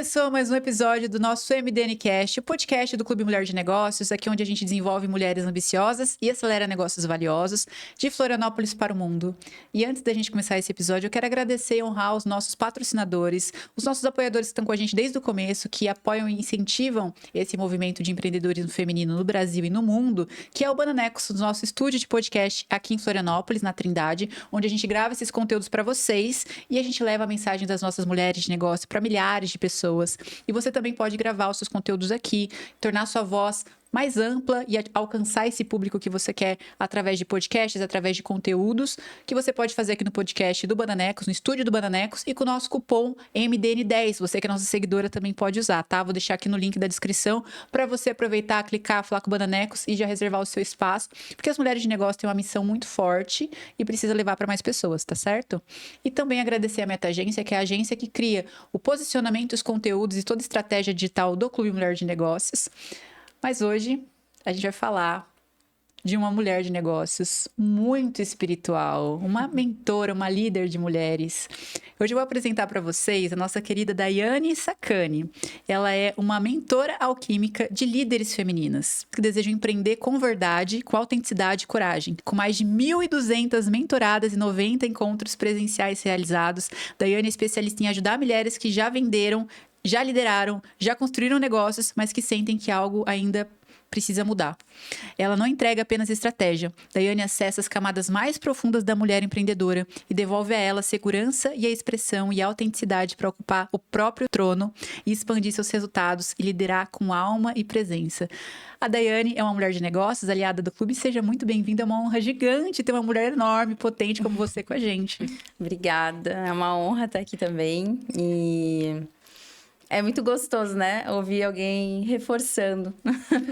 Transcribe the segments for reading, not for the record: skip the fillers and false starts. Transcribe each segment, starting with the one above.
Começou mais um episódio do nosso MDNcast, o podcast do Clube Mulher de Negócios, aqui onde a gente desenvolve mulheres ambiciosas e acelera negócios valiosos, de Florianópolis para o mundo. E antes da gente começar esse episódio, eu quero agradecer e honrar os nossos patrocinadores, os nossos apoiadores que estão com a gente desde o começo, que apoiam e incentivam esse movimento de empreendedorismo feminino no Brasil e no mundo, que é o Bananecos, o nosso estúdio de podcast aqui em Florianópolis, na Trindade, onde a gente grava esses conteúdos para vocês e a gente leva a mensagem das nossas mulheres de negócio para milhares de pessoas. E você também pode gravar os seus conteúdos aqui, tornar sua voz mais ampla e alcançar esse público que você quer através de podcasts, através de conteúdos, que você pode fazer aqui no podcast do Bananecos, no estúdio do Bananecos, e com o nosso cupom MDN10. Você que é nossa seguidora também pode usar, tá? Vou deixar aqui no link da descrição para você aproveitar, clicar, falar com o Bananecos e já reservar o seu espaço, porque as mulheres de negócio têm uma missão muito forte e precisa levar para mais pessoas, tá certo? E também agradecer a MetaAgência, que é a agência que cria o posicionamento, os conteúdos e toda a estratégia digital do Clube Mulher de Negócios. Mas hoje a gente vai falar de uma mulher de negócios muito espiritual, uma mentora, uma líder de mulheres. Hoje eu vou apresentar para vocês a nossa querida Daiane Sacani. Ela é uma mentora alquímica de líderes femininas que desejam empreender com verdade, com autenticidade e coragem. Com mais de 1.200 mentoradas e 90 encontros presenciais realizados, Daiane é especialista em ajudar mulheres que já venderam, já lideraram, já construíram negócios, mas que sentem que algo ainda precisa mudar. Ela não entrega apenas estratégia. Daiane acessa as camadas mais profundas da mulher empreendedora e devolve a ela a segurança e a expressão e a autenticidade para ocupar o próprio trono e expandir seus resultados e liderar com alma e presença. A Daiane é uma mulher de negócios, aliada do clube. Seja muito bem-vinda, é uma honra gigante ter uma mulher enorme, potente como você com a gente. Obrigada, é uma honra estar aqui também e é muito gostoso, né? Ouvir alguém reforçando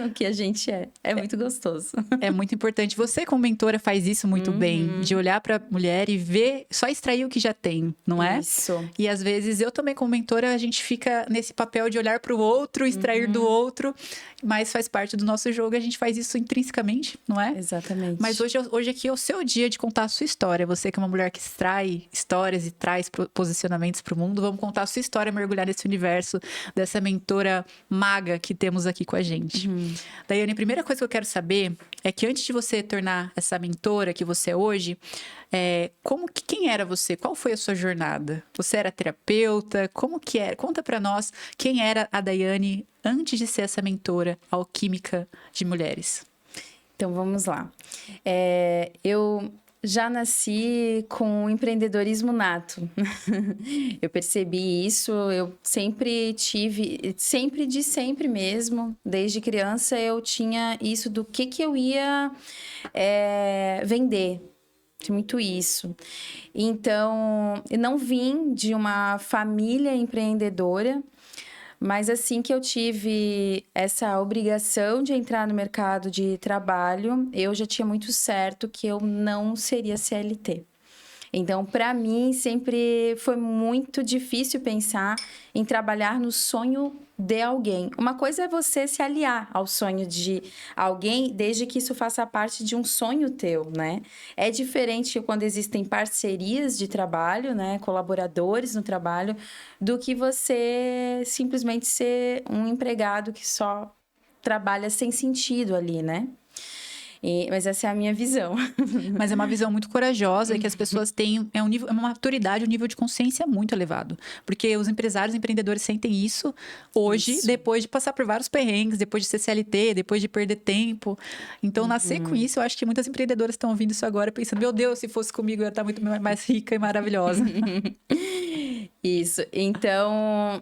o que a gente é. É muito gostoso. É muito importante. Você, como mentora, faz isso muito bem. De olhar para a mulher e ver, só extrair o que já tem, não é? Isso. E às vezes, eu também, como mentora, a gente fica nesse papel de olhar para o outro, extrair do outro. Mas faz parte do nosso jogo. A gente faz isso intrinsecamente, não é? Exatamente. Mas hoje aqui é o seu dia de contar a sua história. Você que é uma mulher que extrai histórias e traz posicionamentos para o mundo. Vamos contar a sua história, mergulhar nesse universo dessa mentora maga que temos aqui com a gente. Daiane, a primeira coisa que eu quero saber é que antes de você tornar essa mentora que você é hoje, quem era você? Qual foi a sua jornada? Você era terapeuta? Como que era? Conta pra nós quem era a Daiane antes de ser essa mentora alquímica de mulheres. Então, vamos lá. Eu já nasci com um empreendedorismo nato. Eu percebi isso, eu sempre tive, sempre mesmo, desde criança eu tinha isso do que eu ia vender. Muito isso. Então, eu não vim de uma família empreendedora, mas assim que eu tive essa obrigação de entrar no mercado de trabalho, eu já tinha muito certo que eu não seria CLT. Então, para mim, sempre foi muito difícil pensar em trabalhar no sonho de alguém. Uma coisa é você se aliar ao sonho de alguém, desde que isso faça parte de um sonho teu, né? É diferente quando existem parcerias de trabalho, né? Colaboradores no trabalho, do que você simplesmente ser um empregado que só trabalha sem sentido ali, né? Mas essa é a minha visão. Mas é uma visão muito corajosa e que as pessoas têm uma maturidade, um nível de consciência muito elevado. Porque os empresários, empreendedores sentem isso hoje, depois de passar por vários perrengues, depois de ser CLT, depois de perder tempo. Então, nascer com isso, eu acho que muitas empreendedoras estão ouvindo isso agora pensando, meu Deus, se fosse comigo eu ia estar muito mais rica e maravilhosa. Isso. Então,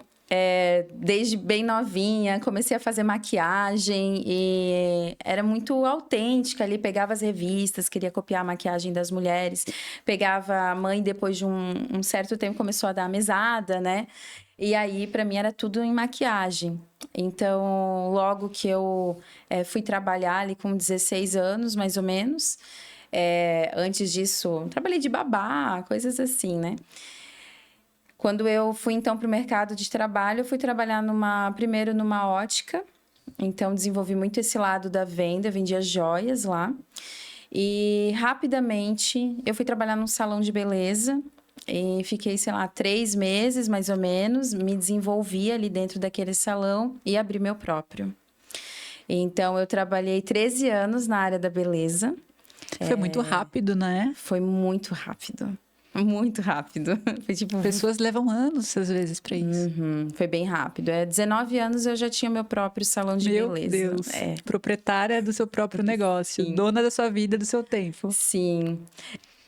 desde bem novinha, comecei a fazer maquiagem e era muito autêntica ali, pegava as revistas, queria copiar a maquiagem das mulheres, pegava a mãe, depois de um certo tempo começou a dar a mesada, né? E aí, para mim, era tudo em maquiagem. Então, logo que eu fui trabalhar ali com 16 anos, mais ou menos, antes disso, trabalhei de babá, coisas assim, né? Quando eu fui, então, para o mercado de trabalho, eu fui trabalhar primeiro numa ótica. Então, desenvolvi muito esse lado da venda, vendia joias lá. E, rapidamente, eu fui trabalhar num salão de beleza. E fiquei, sei lá, 3 meses, mais ou menos. Me desenvolvi ali dentro daquele salão e abri meu próprio. Então, eu trabalhei 13 anos na área da beleza. Foi muito rápido, né? Foi muito rápido. Muito rápido. Foi tipo... Pessoas levam anos, às vezes, pra isso. Foi bem rápido. 19 anos eu já tinha meu próprio salão de Meu beleza. Deus. Proprietária do seu próprio negócio. Sim. Dona da sua vida, do seu tempo. Sim.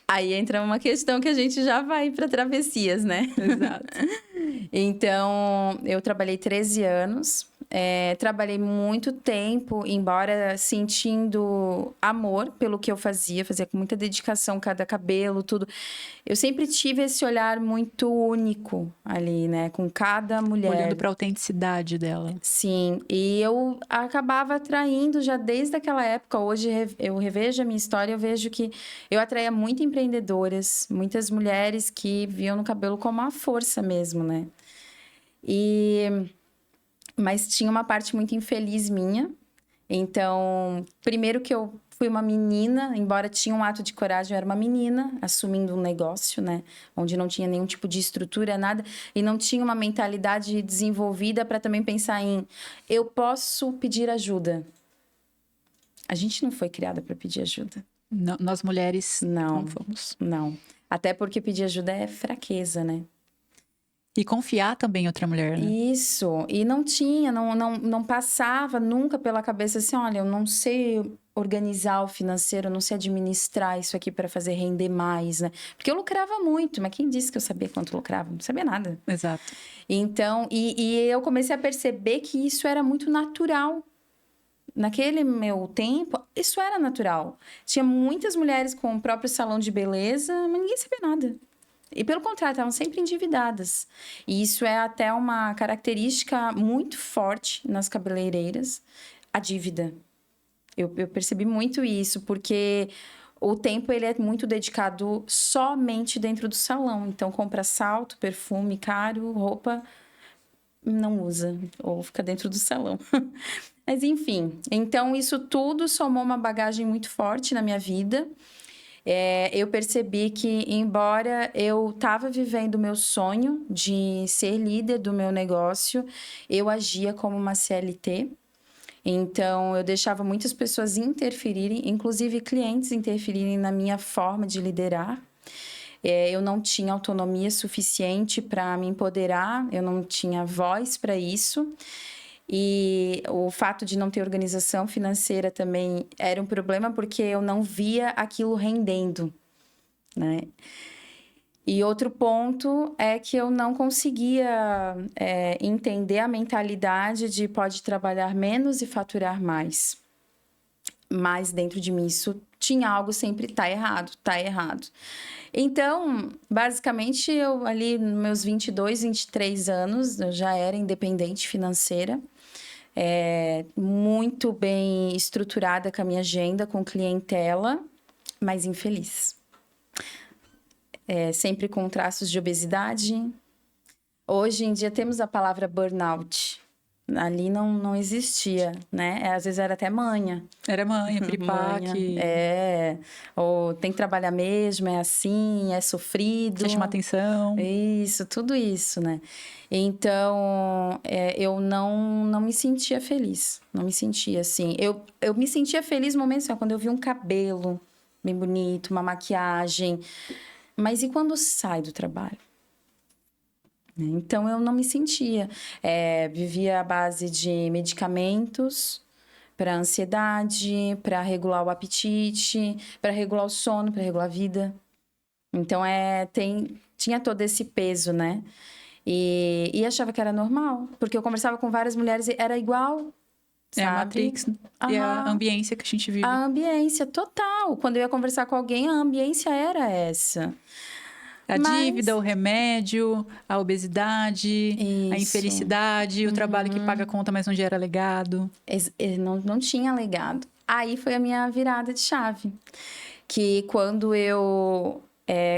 Aí entra uma questão que a gente já vai para travessias, né? Exato. Então, eu trabalhei 13 anos. Trabalhei muito tempo, embora sentindo amor pelo que eu fazia com muita dedicação, cada cabelo, tudo. Eu sempre tive esse olhar muito único ali, né? Com cada mulher. Olhando para a autenticidade dela. Sim, e eu acabava atraindo já desde aquela época. Hoje eu revejo a minha história, eu vejo que eu atraía muito empreendedoras, muitas mulheres que viam no cabelo como uma força mesmo, né? Mas tinha uma parte muito infeliz minha. Então, primeiro que eu fui uma menina, embora tinha um ato de coragem, eu era uma menina assumindo um negócio, né? Onde não tinha nenhum tipo de estrutura, nada. E não tinha uma mentalidade desenvolvida para também pensar em... Eu posso pedir ajuda. A gente não foi criada para pedir ajuda. Não, nós mulheres não fomos. Não. Até porque pedir ajuda é fraqueza, né? E confiar também em outra mulher, né? Isso. E não tinha, não passava nunca pela cabeça assim, olha, eu não sei organizar o financeiro, eu não sei administrar isso aqui para fazer render mais, né? Porque eu lucrava muito, mas quem disse que eu sabia quanto lucrava? Não sabia nada. Exato. Então, e eu comecei a perceber que isso era muito natural. Naquele meu tempo, isso era natural. Tinha muitas mulheres com o próprio salão de beleza, mas ninguém sabia nada. E pelo contrário, estavam sempre endividadas. E isso é até uma característica muito forte nas cabeleireiras, a dívida. Eu percebi muito isso, porque o tempo ele é muito dedicado somente dentro do salão. Então, compra salto, perfume caro, roupa, não usa, ou fica dentro do salão. Mas, enfim, então isso tudo somou uma bagagem muito forte na minha vida. Eu percebi que, embora eu estava vivendo o meu sonho de ser líder do meu negócio, eu agia como uma CLT. Então, eu deixava muitas pessoas interferirem, inclusive clientes interferirem na minha forma de liderar. Eu não tinha autonomia suficiente para me empoderar, eu não tinha voz para isso. E o fato de não ter organização financeira também era um problema, porque eu não via aquilo rendendo, né? E outro ponto é que eu não conseguia entender a mentalidade de pode trabalhar menos e faturar mais. Mas dentro de mim isso tinha algo sempre, tá errado. Então, basicamente, eu ali nos meus 22, 23 anos, eu já era independente financeira. Muito bem estruturada com a minha agenda, com clientela, mas infeliz. Sempre com traços de obesidade. Hoje em dia temos a palavra burnout. Ali não existia, né? Às vezes era até manha. Era manha, piripaque. Ou tem que trabalhar mesmo, é assim, é sofrido. Quer chamar atenção. Isso, tudo isso, né? Então, eu não me sentia feliz. Não me sentia assim. Eu me sentia feliz no momento assim, quando eu vi um cabelo bem bonito, uma maquiagem. Mas e quando sai do trabalho? Então, eu não me sentia. Vivia à base de medicamentos para ansiedade, para regular o apetite, para regular o sono, para regular a vida. Então, tinha todo esse peso, né? E achava que era normal, porque eu conversava com várias mulheres e era igual, sabe? A Matrix e a ambiência que a gente vive. A ambiência total. Quando eu ia conversar com alguém, a ambiência era essa. A dívida, o remédio, a obesidade, a infelicidade, o trabalho que paga a conta, mas não gera legado. Não tinha legado. Aí foi a minha virada de chave. Que quando eu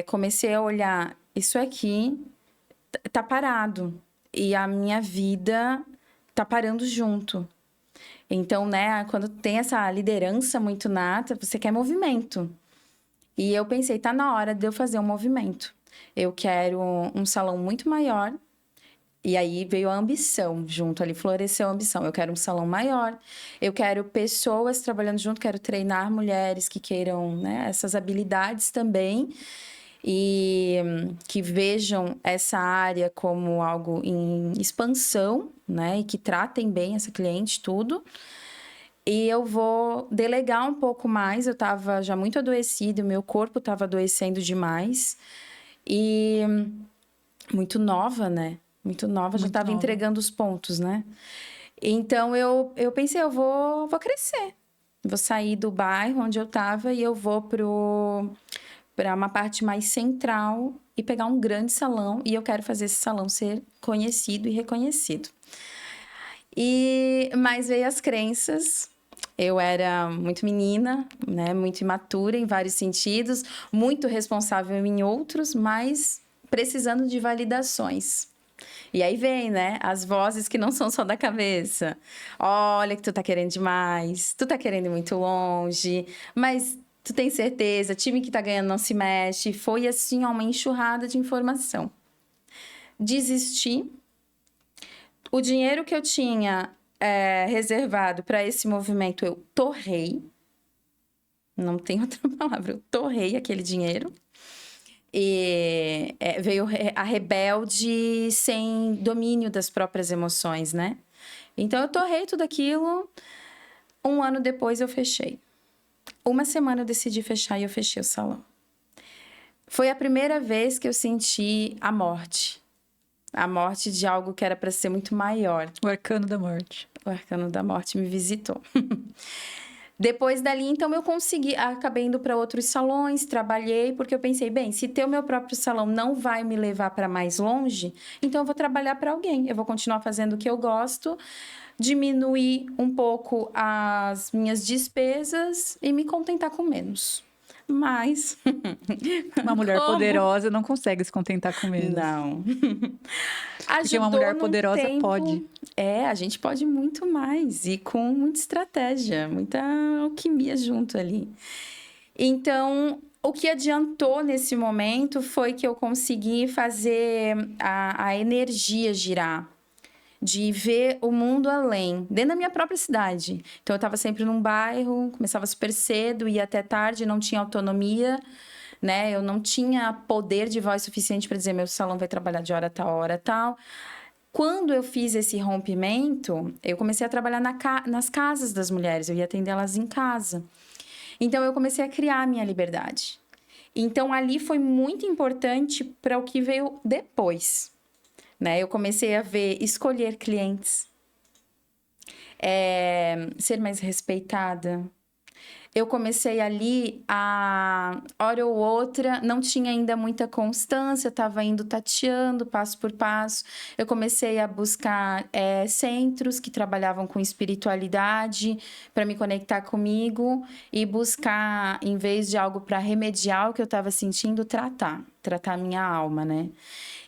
comecei a olhar, isso aqui tá parado. E a minha vida tá parando junto. Então, né, quando tem essa liderança muito nata, você quer movimento. E eu pensei, tá na hora de eu fazer um movimento. eu quero um salão muito maior. E aí veio a ambição junto ali, floresceu a ambição. Eu quero um salão maior, eu quero pessoas trabalhando junto, quero treinar mulheres que queiram, né, essas habilidades também e que vejam essa área como algo em expansão, né, e que tratem bem essa cliente, tudo. E eu vou delegar um pouco mais, eu estava já muito adoecida, meu corpo estava adoecendo demais e muito nova, né? Muito nova, já Muito estava nova. entregando os pontos, né? Então, eu pensei, eu vou crescer. Vou sair do bairro onde eu estava e eu vou para uma parte mais central e pegar um grande salão. E eu quero fazer esse salão ser conhecido e reconhecido. Mas veio as crenças. Eu era muito menina, né? Muito imatura em vários sentidos, muito responsável em outros, mas precisando de validações. E aí vem, né, as vozes que não são só da cabeça. Olha que tu tá querendo demais, tu tá querendo ir muito longe, mas tu tem certeza, time que tá ganhando não se mexe. Foi assim, ó, uma enxurrada de informação. Desisti. O dinheiro que eu tinha reservado para esse movimento, eu torrei. Não tem outra palavra, eu torrei aquele dinheiro. E veio a rebelde sem domínio das próprias emoções, né? Então, eu torrei tudo aquilo. 1 ano depois, eu fechei. 1 semana, eu decidi fechar e eu fechei o salão. Foi a primeira vez que eu senti a morte. A morte de algo que era para ser muito maior. O arcano da morte. O arcano da morte me visitou. Depois dali, então, eu acabei indo para outros salões, trabalhei, porque eu pensei, bem, se ter o meu próprio salão não vai me levar para mais longe, então eu vou trabalhar para alguém, eu vou continuar fazendo o que eu gosto, diminuir um pouco as minhas despesas e me contentar com menos. Mas... Uma mulher Como? poderosa não consegue se contentar com menos. Não. Porque uma mulher poderosa pode. A gente pode muito mais e com muita estratégia, muita alquimia junto ali. Então, o que adiantou nesse momento foi que eu consegui fazer a energia girar, de ver o mundo além, dentro da minha própria cidade. Então, eu estava sempre num bairro, começava super cedo, ia até tarde, não tinha autonomia, né? Eu não tinha poder de voz suficiente para dizer meu salão vai trabalhar de hora tal, hora tal. Quando eu fiz esse rompimento, eu comecei a trabalhar nas casas das mulheres, eu ia atendê-las em casa. Então, eu comecei a criar a minha liberdade. Então, ali foi muito importante para o que veio depois, né? Eu comecei a escolher clientes, ser mais respeitada. Eu comecei ali hora ou outra, não tinha ainda muita constância, estava indo tateando passo por passo. Eu comecei a buscar centros que trabalhavam com espiritualidade para me conectar comigo e buscar, em vez de algo para remediar o que eu estava sentindo, tratar a minha alma, né?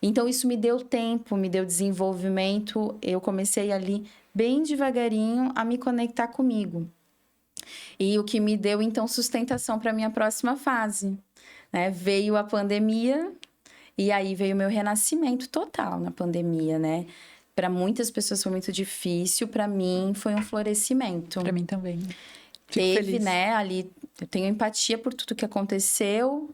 Então, isso me deu tempo, me deu desenvolvimento. Eu comecei ali, bem devagarinho, a me conectar comigo. E o que me deu, então, sustentação para a minha próxima fase, né? Veio a pandemia e aí veio o meu renascimento total na pandemia, né? Para muitas pessoas foi muito difícil, para mim foi um florescimento. Para mim também. Fico Teve, feliz. né, ali, eu tenho empatia por tudo que aconteceu,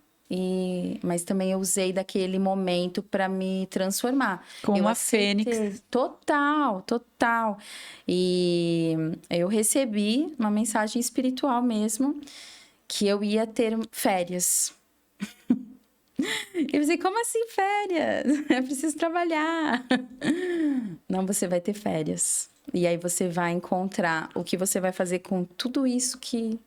mas também eu usei daquele momento para me transformar. Como Eu uma aceitei. fênix. Total, total. E eu recebi uma mensagem espiritual mesmo, que eu ia ter férias. Eu pensei, como assim férias? Eu preciso trabalhar. Não, você vai ter férias. E aí você vai encontrar o que você vai fazer com tudo isso que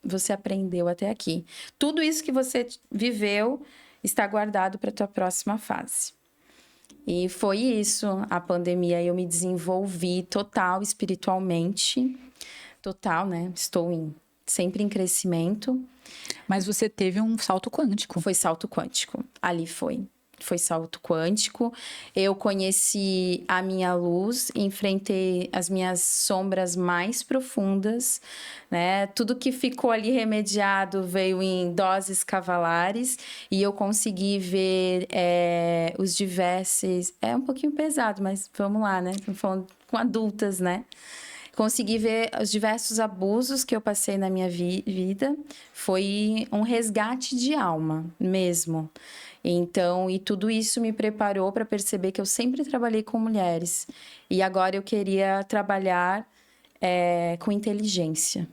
você aprendeu até aqui. Tudo isso que você viveu está guardado para a tua próxima fase. E foi isso, a pandemia, eu me desenvolvi total espiritualmente. Total, né? Estou sempre em crescimento. Mas você teve um salto quântico. Foi salto quântico. Ali foi. foi salto quântico. Eu conheci a minha luz, enfrentei as minhas sombras mais profundas, né? Tudo que ficou ali remediado veio em doses cavalares e eu consegui ver os diversos... É um pouquinho pesado, mas vamos lá, né? Estamos falando com adultas, né? Consegui ver os diversos abusos que eu passei na minha vida. Foi um resgate de alma mesmo. Então, e tudo isso me preparou para perceber que eu sempre trabalhei com mulheres. E agora eu queria trabalhar com inteligência,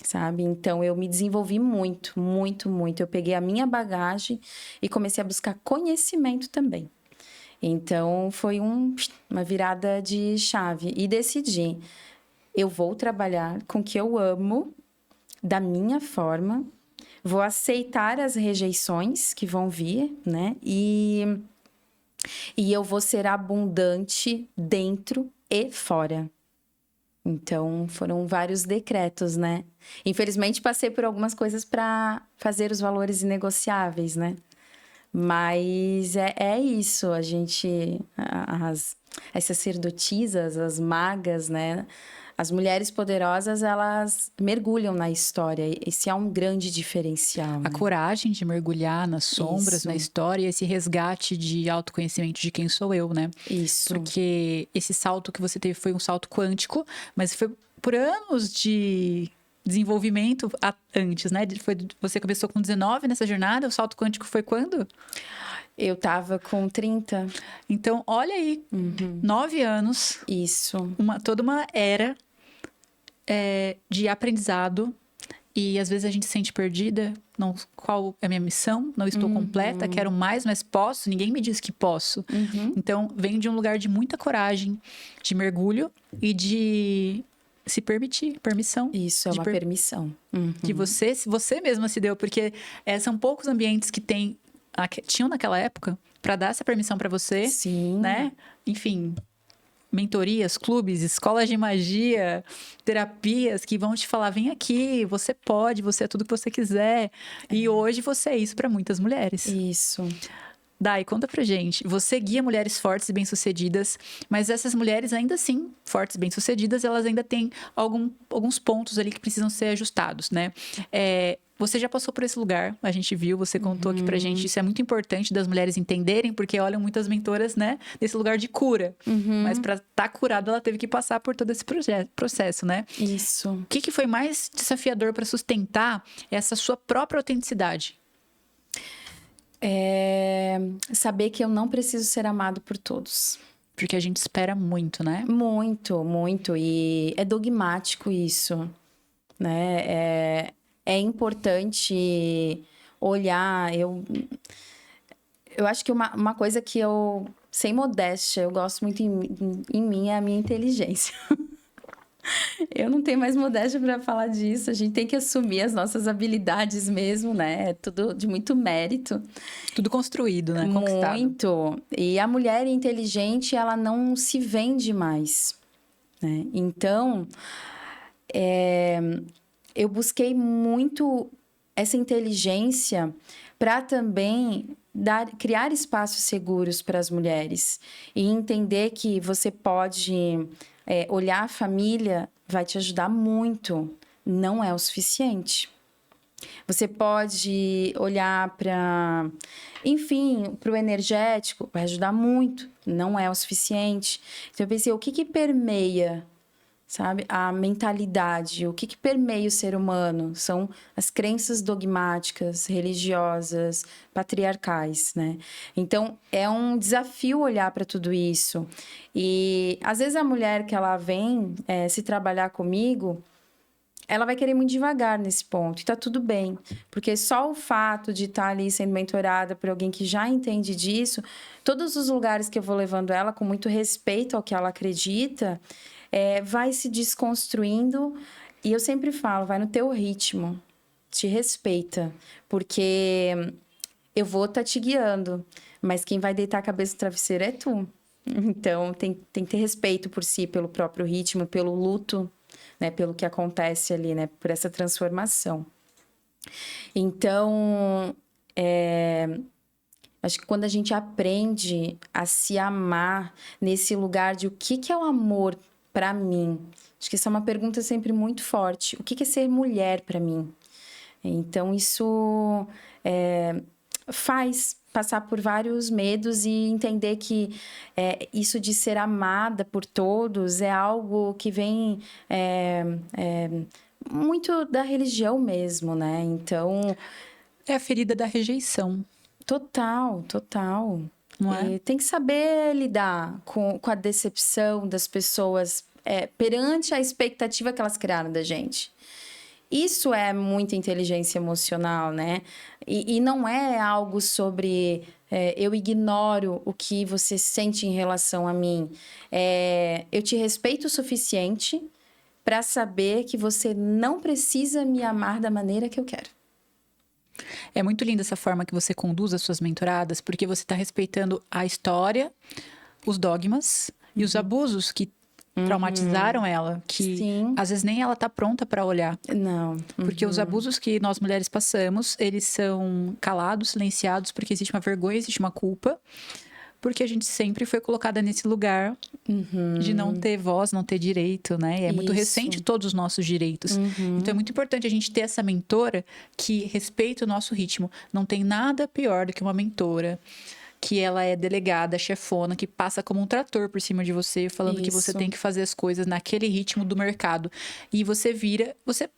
sabe? Então, eu me desenvolvi muito, muito, muito. Eu peguei a minha bagagem e comecei a buscar conhecimento também. Então, foi uma virada de chave. E decidi, eu vou trabalhar com o que eu amo, da minha forma, vou aceitar as rejeições que vão vir, né? E eu vou ser abundante dentro e fora. Então, foram vários decretos, né? Infelizmente, passei por algumas coisas para fazer os valores inegociáveis, né? Mas é isso, a gente... As sacerdotisas, as magas, né? As mulheres poderosas, elas mergulham na história. Esse é um grande diferencial. A coragem de mergulhar nas sombras, Isso. na história, esse resgate de autoconhecimento de quem sou eu, né? Isso. Porque esse salto que você teve foi um salto quântico, mas foi por anos de desenvolvimento antes, né? Você começou com 19 nessa jornada, o salto quântico foi quando? Eu tava com 30. Então, olha aí, 9 anos. Isso. Toda uma era de aprendizado. E às vezes a gente se sente perdida. Qual é a minha missão? Não estou completa, quero mais, mas posso. Ninguém me diz que posso. Então, vem de um lugar de muita coragem, de mergulho e de se permitir, permissão. Isso, é uma permissão. Que você mesma se deu, porque são poucos ambientes que tinham naquela época para dar essa permissão para você. Sim. Né? Enfim, mentorias, clubes, escolas de magia, terapias que vão te falar, vem aqui, você pode, você é tudo que você quiser. E hoje você é isso para muitas mulheres. Isso. Dai, conta pra gente. Você guia mulheres fortes e bem-sucedidas, mas essas mulheres ainda assim, fortes e bem-sucedidas, elas ainda têm alguns pontos ali que precisam ser ajustados, né? Você já passou por esse lugar, a gente viu, você contou aqui pra gente. Isso é muito importante das mulheres entenderem, porque olham muitas mentoras, né? Nesse lugar de cura. Mas pra estar curada, ela teve que passar por todo esse processo, né? Isso. O que foi mais desafiador para sustentar essa sua própria autenticidade? Saber que eu não preciso ser amado por todos. Porque a gente espera muito, né? Muito, muito. E é dogmático isso, né? É importante olhar. Eu acho que uma coisa que eu, sem modéstia, eu gosto muito em mim é a minha inteligência. Eu não tenho mais modéstia para falar disso. A gente tem que assumir as nossas habilidades mesmo, né? É tudo de muito mérito. Tudo construído, né? Conquistado. Muito. E a mulher inteligente, ela não se vende mais, né? Então, eu busquei muito essa inteligência para também criar espaços seguros para as mulheres e entender que você pode olhar a família, vai te ajudar muito, não é o suficiente. Você pode olhar para, enfim, para o energético, vai ajudar muito, não é o suficiente. Então eu pensei, o que permeia, sabe, a mentalidade, o que permeia o ser humano? São as crenças dogmáticas, religiosas, patriarcais, né? Então, é um desafio olhar para tudo isso. E, às vezes, a mulher que ela vem se trabalhar comigo, ela vai querer muito devagar nesse ponto, e tá tudo bem. Porque só o fato de estar ali sendo mentorada por alguém que já entende disso, todos os lugares que eu vou levando ela, com muito respeito ao que ela acredita, vai se desconstruindo. E eu sempre falo, vai no teu ritmo, te respeita, porque eu vou estar te guiando, mas quem vai deitar a cabeça no travesseiro é tu. Então, tem que ter respeito por si, pelo próprio ritmo, pelo luto, né, pelo que acontece ali, né, por essa transformação. Então, Acho que quando a gente aprende a se amar nesse lugar de o que é o amor para mim, acho que essa é uma pergunta sempre muito forte. O que é ser mulher para mim? Então, isso faz passar por vários medos e entender que isso de ser amada por todos é algo que vem muito da religião mesmo, né? Então... É a ferida da rejeição. Total, total. Não é? E tem que saber lidar com a decepção das pessoas perante a expectativa que elas criaram da gente. Isso é muita inteligência emocional, né? E não é algo sobre eu ignoro o que você sente em relação a mim. Eu te respeito o suficiente para saber que você não precisa me amar da maneira que eu quero. É muito linda essa forma que você conduz as suas mentoradas, porque você está respeitando a história, os dogmas e os abusos que traumatizaram ela, que Sim. às vezes nem ela tá pronta para olhar. Não. Porque os abusos que nós mulheres passamos, eles são calados, silenciados, porque existe uma vergonha, existe uma culpa. Porque a gente sempre foi colocada nesse lugar de não ter voz, não ter direito, né? E é muito recente todos os nossos direitos. Então é muito importante a gente ter essa mentora que respeita o nosso ritmo. Não tem nada pior do que uma mentora que ela é delegada, chefona, que passa como um trator por cima de você, falando que você tem que fazer as coisas naquele ritmo do mercado. E você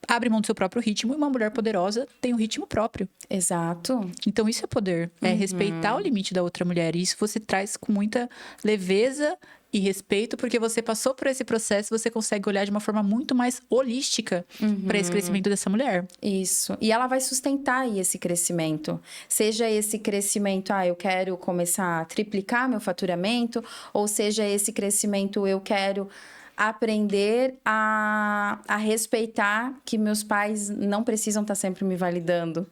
abre mão do seu próprio ritmo e uma mulher poderosa tem um ritmo próprio. Exato. Então isso é poder, é respeitar o limite da outra mulher. E isso você traz com muita leveza e respeito, porque você passou por esse processo, você consegue olhar de uma forma muito mais holística para esse crescimento dessa mulher. Isso. E ela vai sustentar aí esse crescimento. Seja esse crescimento, eu quero começar a triplicar meu faturamento, ou seja esse crescimento, eu quero aprender a respeitar que meus pais não precisam estar sempre me validando.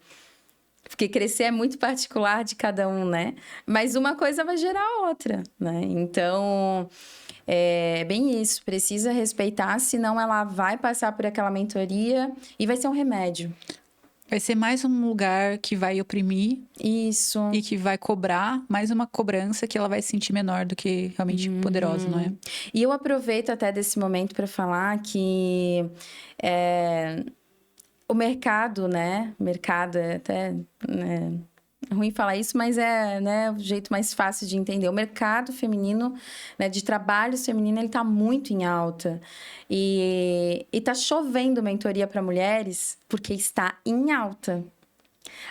Porque crescer é muito particular de cada um, né? Mas uma coisa vai gerar a outra, né? Então, é bem isso. Precisa respeitar, senão ela vai passar por aquela mentoria e vai ser um remédio. Vai ser mais um lugar que vai oprimir. Isso. E que vai cobrar mais uma cobrança que ela vai se sentir menor do que realmente poderosa, não é? E eu aproveito até desse momento para falar que... o mercado, né? Mercado é até ruim falar isso, mas né, o jeito mais fácil de entender. O mercado feminino, né, de trabalho feminino, ele está muito em alta. E está chovendo mentoria para mulheres porque está em alta.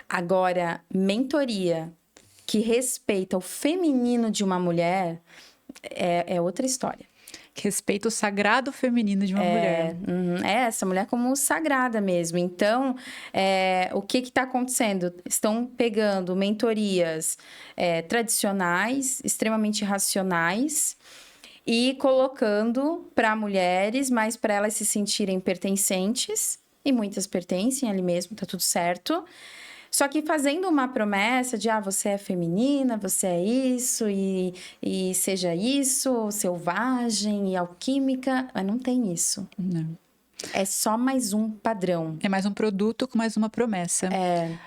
Agora, mentoria que respeita o feminino de uma mulher é outra história. Que respeita o sagrado feminino de uma mulher. Essa mulher como sagrada mesmo. Então, o que está acontecendo? Estão pegando mentorias tradicionais, extremamente racionais, e colocando para mulheres, mas para elas se sentirem pertencentes, e muitas pertencem ali mesmo, tá tudo certo. Só que fazendo uma promessa de, você é feminina, você é isso, e seja isso, selvagem e alquímica, mas não tem isso. Não. É só mais um padrão. É mais um produto com mais uma promessa.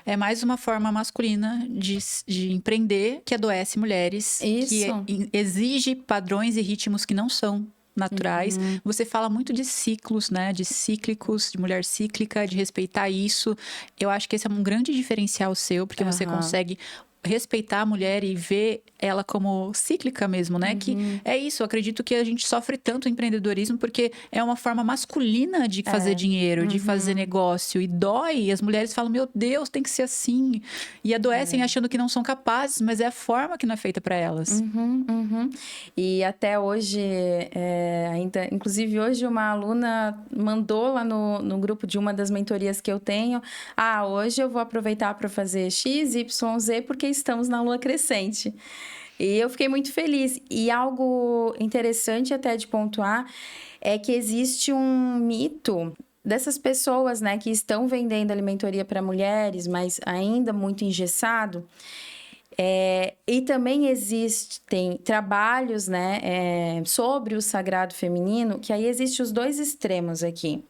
É mais uma forma masculina de empreender que adoece mulheres. Isso. Que exige padrões e ritmos que não são naturais. Você fala muito de ciclos, né? De cíclicos, de mulher cíclica, de respeitar isso. Eu acho que esse é um grande diferencial seu, porque você consegue respeitar a mulher e ver ela como cíclica mesmo, né? Que é isso, eu acredito que a gente sofre tanto o empreendedorismo porque é uma forma masculina de fazer dinheiro, de fazer negócio, e dói, e as mulheres falam, meu Deus, tem que ser assim, e adoecem achando que não são capazes, mas é a forma que não é feita para elas. E até hoje, ainda, inclusive hoje uma aluna mandou lá no grupo de uma das mentorias que eu tenho, hoje eu vou aproveitar para fazer X, Y, Z, porque estamos na lua crescente. E eu fiquei muito feliz. E algo interessante até de pontuar é que existe um mito dessas pessoas, né, que estão vendendo mentoria para mulheres, mas ainda muito engessado. E também existem trabalhos, né, sobre o sagrado feminino, que aí existem os dois extremos aqui.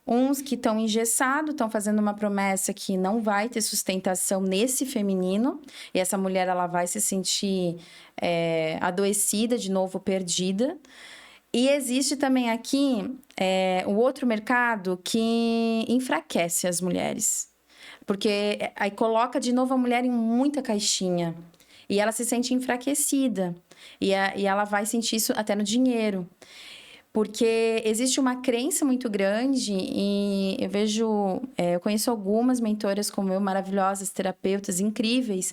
uns que estão engessados, estão fazendo uma promessa que não vai ter sustentação nesse feminino, e essa mulher ela vai se sentir adoecida, de novo, perdida. E existe também aqui o outro mercado que enfraquece as mulheres, porque aí coloca de novo a mulher em muita caixinha, e ela se sente enfraquecida, e ela vai sentir isso até no dinheiro. Porque existe uma crença muito grande e eu vejo, eu conheço algumas mentoras como eu, maravilhosas, terapeutas incríveis,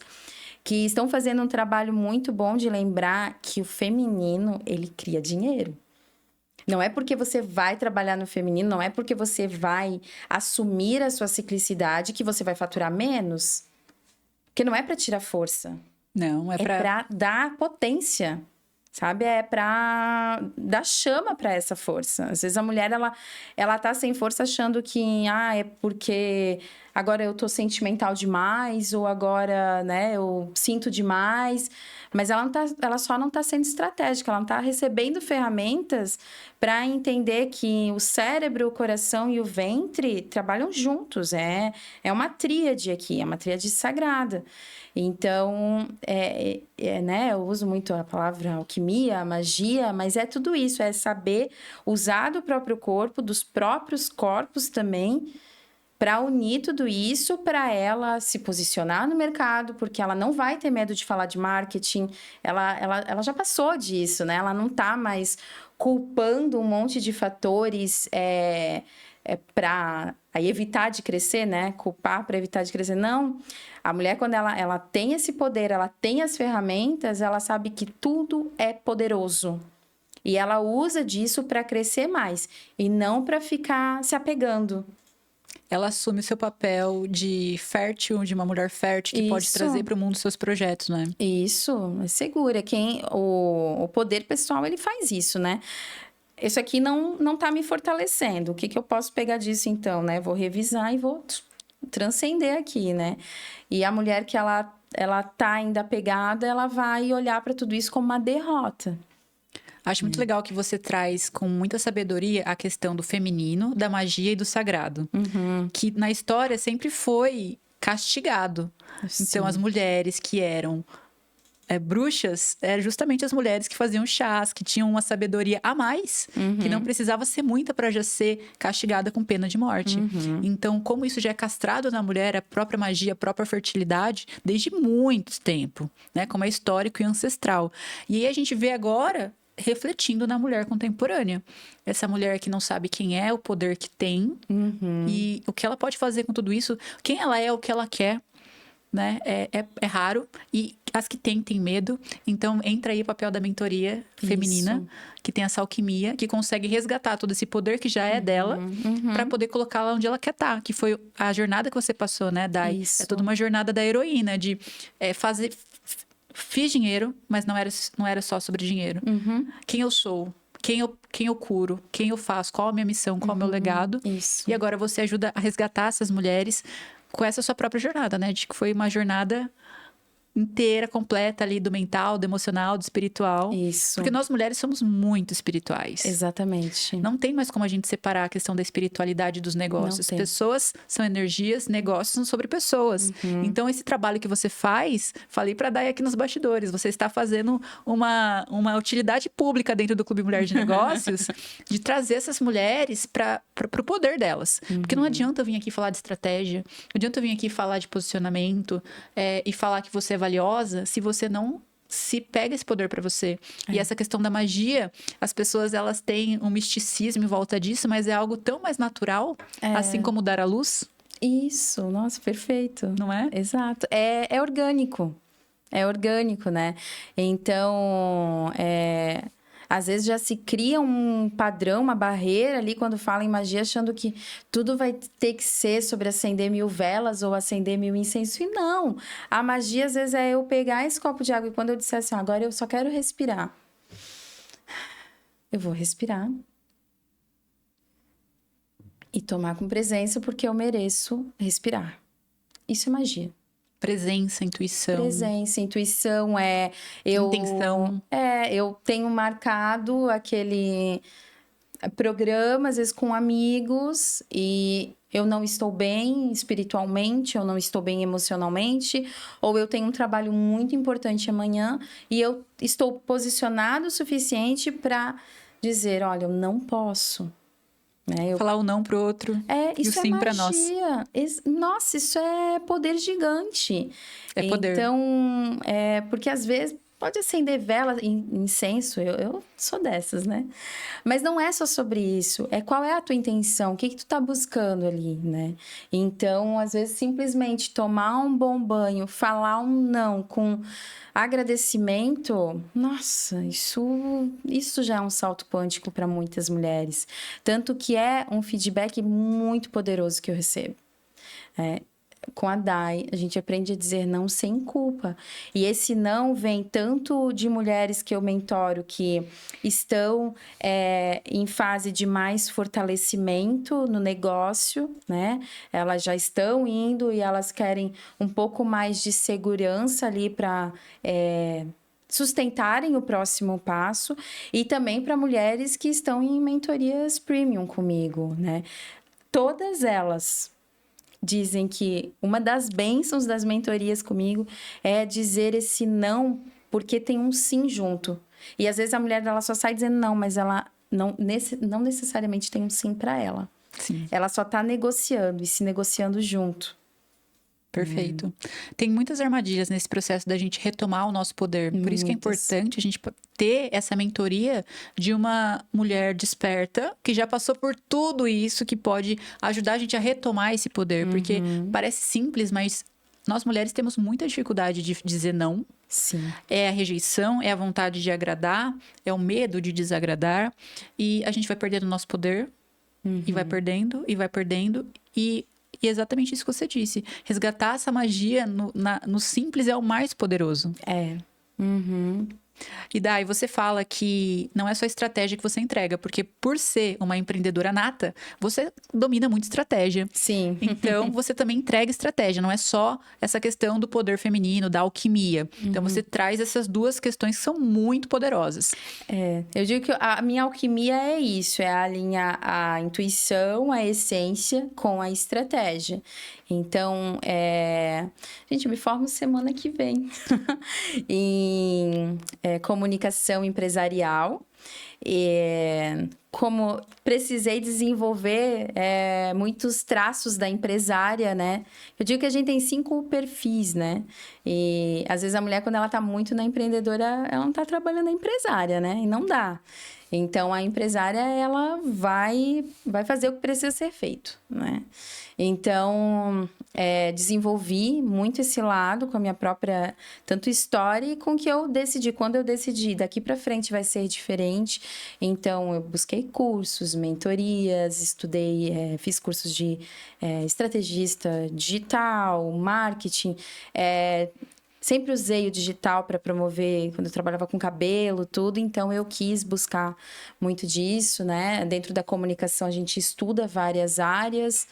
que estão fazendo um trabalho muito bom de lembrar que o feminino, ele cria dinheiro. Não é porque você vai trabalhar no feminino, não é porque você vai assumir a sua ciclicidade que você vai faturar menos. Porque não é para tirar força. Não, é para dar potência. Sabe? É para dar chama para essa força. Às vezes a mulher, ela tá sem força achando que, é porque agora eu tô sentimental demais, ou agora, né, eu sinto demais. Mas ela só não tá sendo estratégica, ela não tá recebendo ferramentas para entender que o cérebro, o coração e o ventre trabalham juntos. É uma tríade aqui, é uma tríade sagrada. Então, né, eu uso muito a palavra alquimia, magia, mas é tudo isso, é saber usar do próprio corpo, dos próprios corpos também, para unir tudo isso, para ela se posicionar no mercado, porque ela não vai ter medo de falar de marketing, ela já passou disso, né? Ela não está mais culpando um monte de fatores para evitar de crescer, né? Culpar para evitar de crescer. Não. A mulher, quando ela tem esse poder, ela tem as ferramentas, ela sabe que tudo é poderoso. E ela usa disso para crescer mais. E não para ficar se apegando. Ela assume o seu papel de fértil, de uma mulher fértil, que pode trazer para o mundo seus projetos, né? Isso, é segura. O poder pessoal, ele faz isso, né? Isso aqui não tá me fortalecendo. O que eu posso pegar disso, então, né? Vou revisar e vou transcender aqui, né? E a mulher que ela tá ainda apegada, ela vai olhar para tudo isso como uma derrota. Acho muito legal que você traz com muita sabedoria a questão do feminino, da magia e do sagrado. Que na história sempre foi castigado. Sim. Então, as mulheres que eram bruxas eram justamente as mulheres que faziam chás, que tinham uma sabedoria a mais, que não precisava ser muita para já ser castigada com pena de morte. Então, como isso já é castrado na mulher, a própria magia, a própria fertilidade, desde muito tempo, né? Como é histórico e ancestral. E aí a gente vê agora refletindo na mulher contemporânea. Essa mulher que não sabe quem é, o poder que tem e o que ela pode fazer com tudo isso, quem ela é, o que ela quer, né? É raro e as que têm medo. Então, entra aí o papel da mentoria feminina, que tem essa alquimia, que consegue resgatar todo esse poder que já é dela, para poder colocá-la onde ela quer estar, que foi a jornada que você passou, né, Dai? É toda uma jornada da heroína, de fazer... Fiz dinheiro, mas não era só sobre dinheiro. Quem eu sou, quem eu curo, quem eu faço, qual a minha missão, qual o meu legado. Isso. E agora você ajuda a resgatar essas mulheres com essa sua própria jornada, né? De que foi uma jornada inteira, completa ali do mental, do emocional, do espiritual. Isso. Porque nós mulheres somos muito espirituais. Exatamente. Não tem mais como a gente separar a questão da espiritualidade dos negócios. Pessoas são energias, negócios são sobre pessoas. Então, esse trabalho que você faz, falei para Dai aqui nos bastidores, você está fazendo uma utilidade pública dentro do Clube Mulher de Negócios de trazer essas mulheres para o poder delas. Porque não adianta eu vir aqui falar de estratégia, não adianta eu vir aqui falar de posicionamento e falar que você é valiosa se você não se pega esse poder para você. E essa questão da magia, as pessoas elas têm um misticismo em volta disso, mas é algo tão mais natural, assim como dar à luz. Isso, nossa, perfeito. Não é? Exato. É orgânico. É orgânico, né? Então, às vezes já se cria um padrão, uma barreira ali quando fala em magia, achando que tudo vai ter que ser sobre acender 1000 velas ou acender 1000 incensos. E não! A magia, às vezes, é eu pegar esse copo de água e quando eu disser assim, agora eu só quero respirar. Eu vou respirar. E tomar com presença, porque eu mereço respirar. Isso é magia. Presença, intuição. Presença, intuição, intenção. Eu tenho marcado programa, às vezes com amigos, e eu não estou bem espiritualmente, eu não estou bem emocionalmente, ou eu tenho um trabalho muito importante amanhã e eu estou posicionado o suficiente para dizer, olha, eu não posso. Né? Falar o não pro outro e o Isso sim é pra nós. magia. Nossa, isso é poder gigante. É poder. Então, porque às vezes pode acender vela, incenso, eu sou dessas, né? Mas não é só sobre isso, é qual é a tua intenção, o que tu tá buscando ali, né? Então, às vezes, simplesmente tomar um bom banho, falar um não com agradecimento, nossa, isso já é um salto quântico para muitas mulheres. Tanto que é um feedback muito poderoso que eu recebo. Com a Dai, a gente aprende a dizer não sem culpa. E esse não vem tanto de mulheres que eu mentoro que estão em fase de mais fortalecimento no negócio, né? Elas já estão indo e elas querem um pouco mais de segurança ali para sustentarem o próximo passo, e também para mulheres que estão em mentorias premium comigo, né? Todas elas dizem que uma das bênçãos das mentorias comigo é dizer esse não, porque tem um sim junto. E às vezes a mulher dela só sai dizendo não, mas ela não necessariamente tem um sim para ela. Sim. Ela só está negociando e se negociando junto. Perfeito. Tem muitas armadilhas nesse processo da gente retomar o nosso poder. Por isso que é importante a gente ter essa mentoria de uma mulher desperta, que já passou por tudo isso, que pode ajudar a gente a retomar esse poder. Porque parece simples, mas nós mulheres temos muita dificuldade de dizer não. Sim. É a rejeição, é a vontade de agradar, é o medo de desagradar. E a gente vai perdendo o nosso poder, e vai perdendo, e vai perdendo. E exatamente isso que você disse. Resgatar essa magia no simples é o mais poderoso. E daí você fala que não é só estratégia que você entrega, porque por ser uma empreendedora nata, você domina muito estratégia. Sim. Então, você também entrega estratégia, não é só essa questão do poder feminino, da alquimia. Então, você traz essas duas questões que são muito poderosas. Eu digo que a minha alquimia é isso, é alinhar a intuição, a essência com a estratégia. Então, gente, eu me formo semana que vem em comunicação empresarial. Como precisei desenvolver muitos traços da empresária, né? Eu digo que a gente tem 5 perfis, né? E às vezes a mulher, quando ela tá muito na empreendedora, ela não tá trabalhando na empresária, né? E não dá. Então, a empresária, ela vai fazer o que precisa ser feito, né? Então, desenvolvi muito esse lado com a minha própria, tanto história, e com que eu decidi. Quando eu decidi, daqui para frente vai ser diferente. Então, eu busquei cursos, mentorias, estudei, fiz cursos de estrategista digital, marketing, sempre usei o digital para promover, quando eu trabalhava com cabelo, tudo. Então, eu quis buscar muito disso, né? Dentro da comunicação, a gente estuda várias áreas.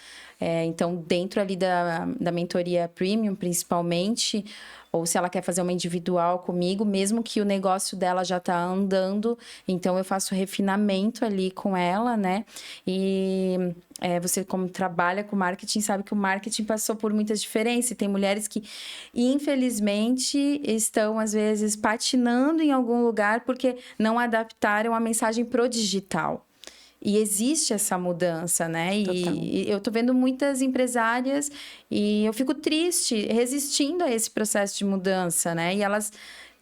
Então, dentro ali da mentoria premium, principalmente, ou se ela quer fazer uma individual comigo, mesmo que o negócio dela já está andando, então eu faço refinamento ali com ela, né? E você, como trabalha com marketing, sabe que o marketing passou por muitas diferenças. E tem mulheres que, infelizmente, estão, às vezes, patinando em algum lugar porque não adaptaram a mensagem pro digital. E existe essa mudança, né? E eu tô vendo muitas empresárias e eu fico triste, resistindo a esse processo de mudança, né? E elas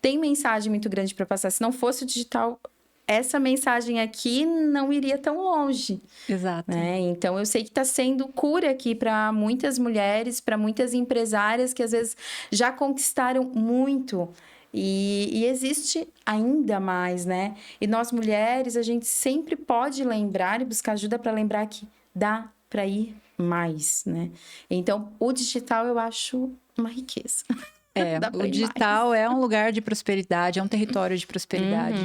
têm mensagem muito grande para passar. Se não fosse o digital, essa mensagem aqui não iria tão longe. Exato. Né? Então, eu sei que está sendo cura aqui para muitas mulheres, para muitas empresárias que às vezes já conquistaram muito. E existe ainda mais, né? E nós mulheres, a gente sempre pode lembrar e buscar ajuda para lembrar que dá para ir mais, né? Então, o digital eu acho uma riqueza. O digital é um lugar de prosperidade, é um território de prosperidade.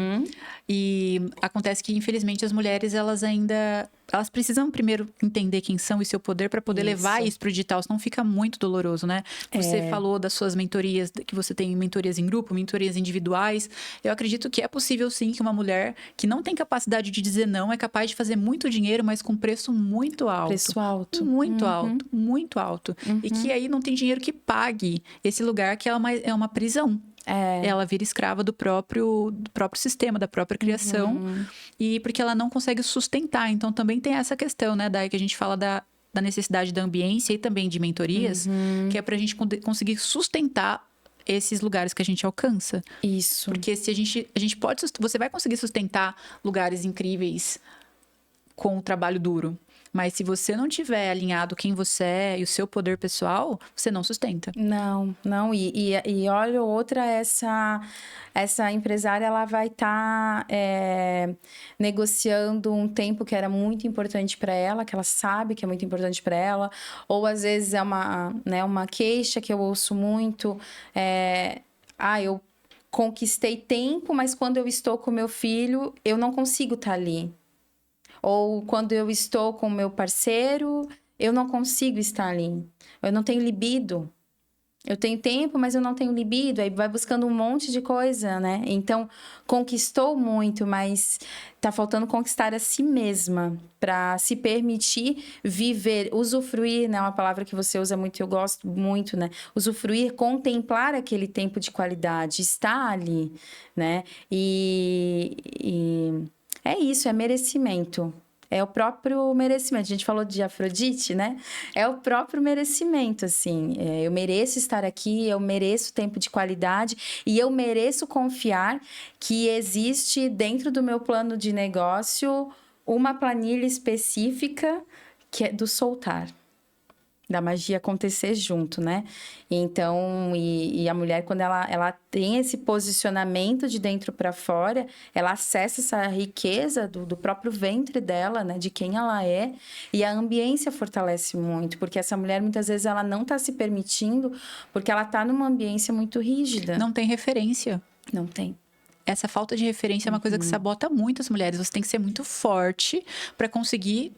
E acontece que, infelizmente, as mulheres, elas ainda elas precisam primeiro entender quem são e seu poder para poder levar isso pro digital, senão fica muito doloroso, né? Você falou das suas mentorias, que você tem mentorias em grupo, mentorias individuais. Eu acredito que é possível sim que uma mulher que não tem capacidade de dizer não é capaz de fazer muito dinheiro, mas com preço muito alto. Preço alto. Muito alto, muito alto. E que aí não tem dinheiro que pague esse lugar que é uma prisão. Ela vira escrava do próprio sistema, da própria criação. E porque ela não consegue sustentar. Então, também tem essa questão, né, Dai, que a gente fala da necessidade da ambiência e também de mentorias, que é pra gente conseguir sustentar esses lugares que a gente alcança. Isso. Porque se a gente pode... Você vai conseguir sustentar lugares incríveis com o trabalho duro. Mas se você não tiver alinhado quem você é e o seu poder pessoal, você não sustenta. Não. E olha, outra, essa empresária, ela vai estar negociando um tempo que era muito importante para ela, que ela sabe que é muito importante para ela. Ou, às vezes, é uma queixa que eu ouço muito. Eu conquistei tempo, mas quando eu estou com meu filho, eu não consigo estar ali. Ou quando eu estou com o meu parceiro, eu não consigo estar ali. Eu não tenho libido. Eu tenho tempo, mas eu não tenho libido. Aí vai buscando um monte de coisa, né? Então, conquistou muito, mas tá faltando conquistar a si mesma para se permitir viver, usufruir, né? Uma palavra que você usa muito, eu gosto muito, né? Usufruir, contemplar aquele tempo de qualidade, estar ali, né? E é isso, é merecimento. É o próprio merecimento. A gente falou de Afrodite, né? É o próprio merecimento, assim. Eu mereço estar aqui, eu mereço tempo de qualidade e eu mereço confiar que existe dentro do meu plano de negócio uma planilha específica que é do soltar. Da magia acontecer junto, né? Então, e a mulher, quando ela tem esse posicionamento de dentro para fora, ela acessa essa riqueza do próprio ventre dela, né? De quem ela é. E a ambiência fortalece muito, porque essa mulher, muitas vezes, ela não está se permitindo, porque ela está numa ambiência muito rígida. Não tem referência. Não tem. Essa falta de referência é uma coisa que sabota muito as mulheres. Você tem que ser muito forte para conseguir...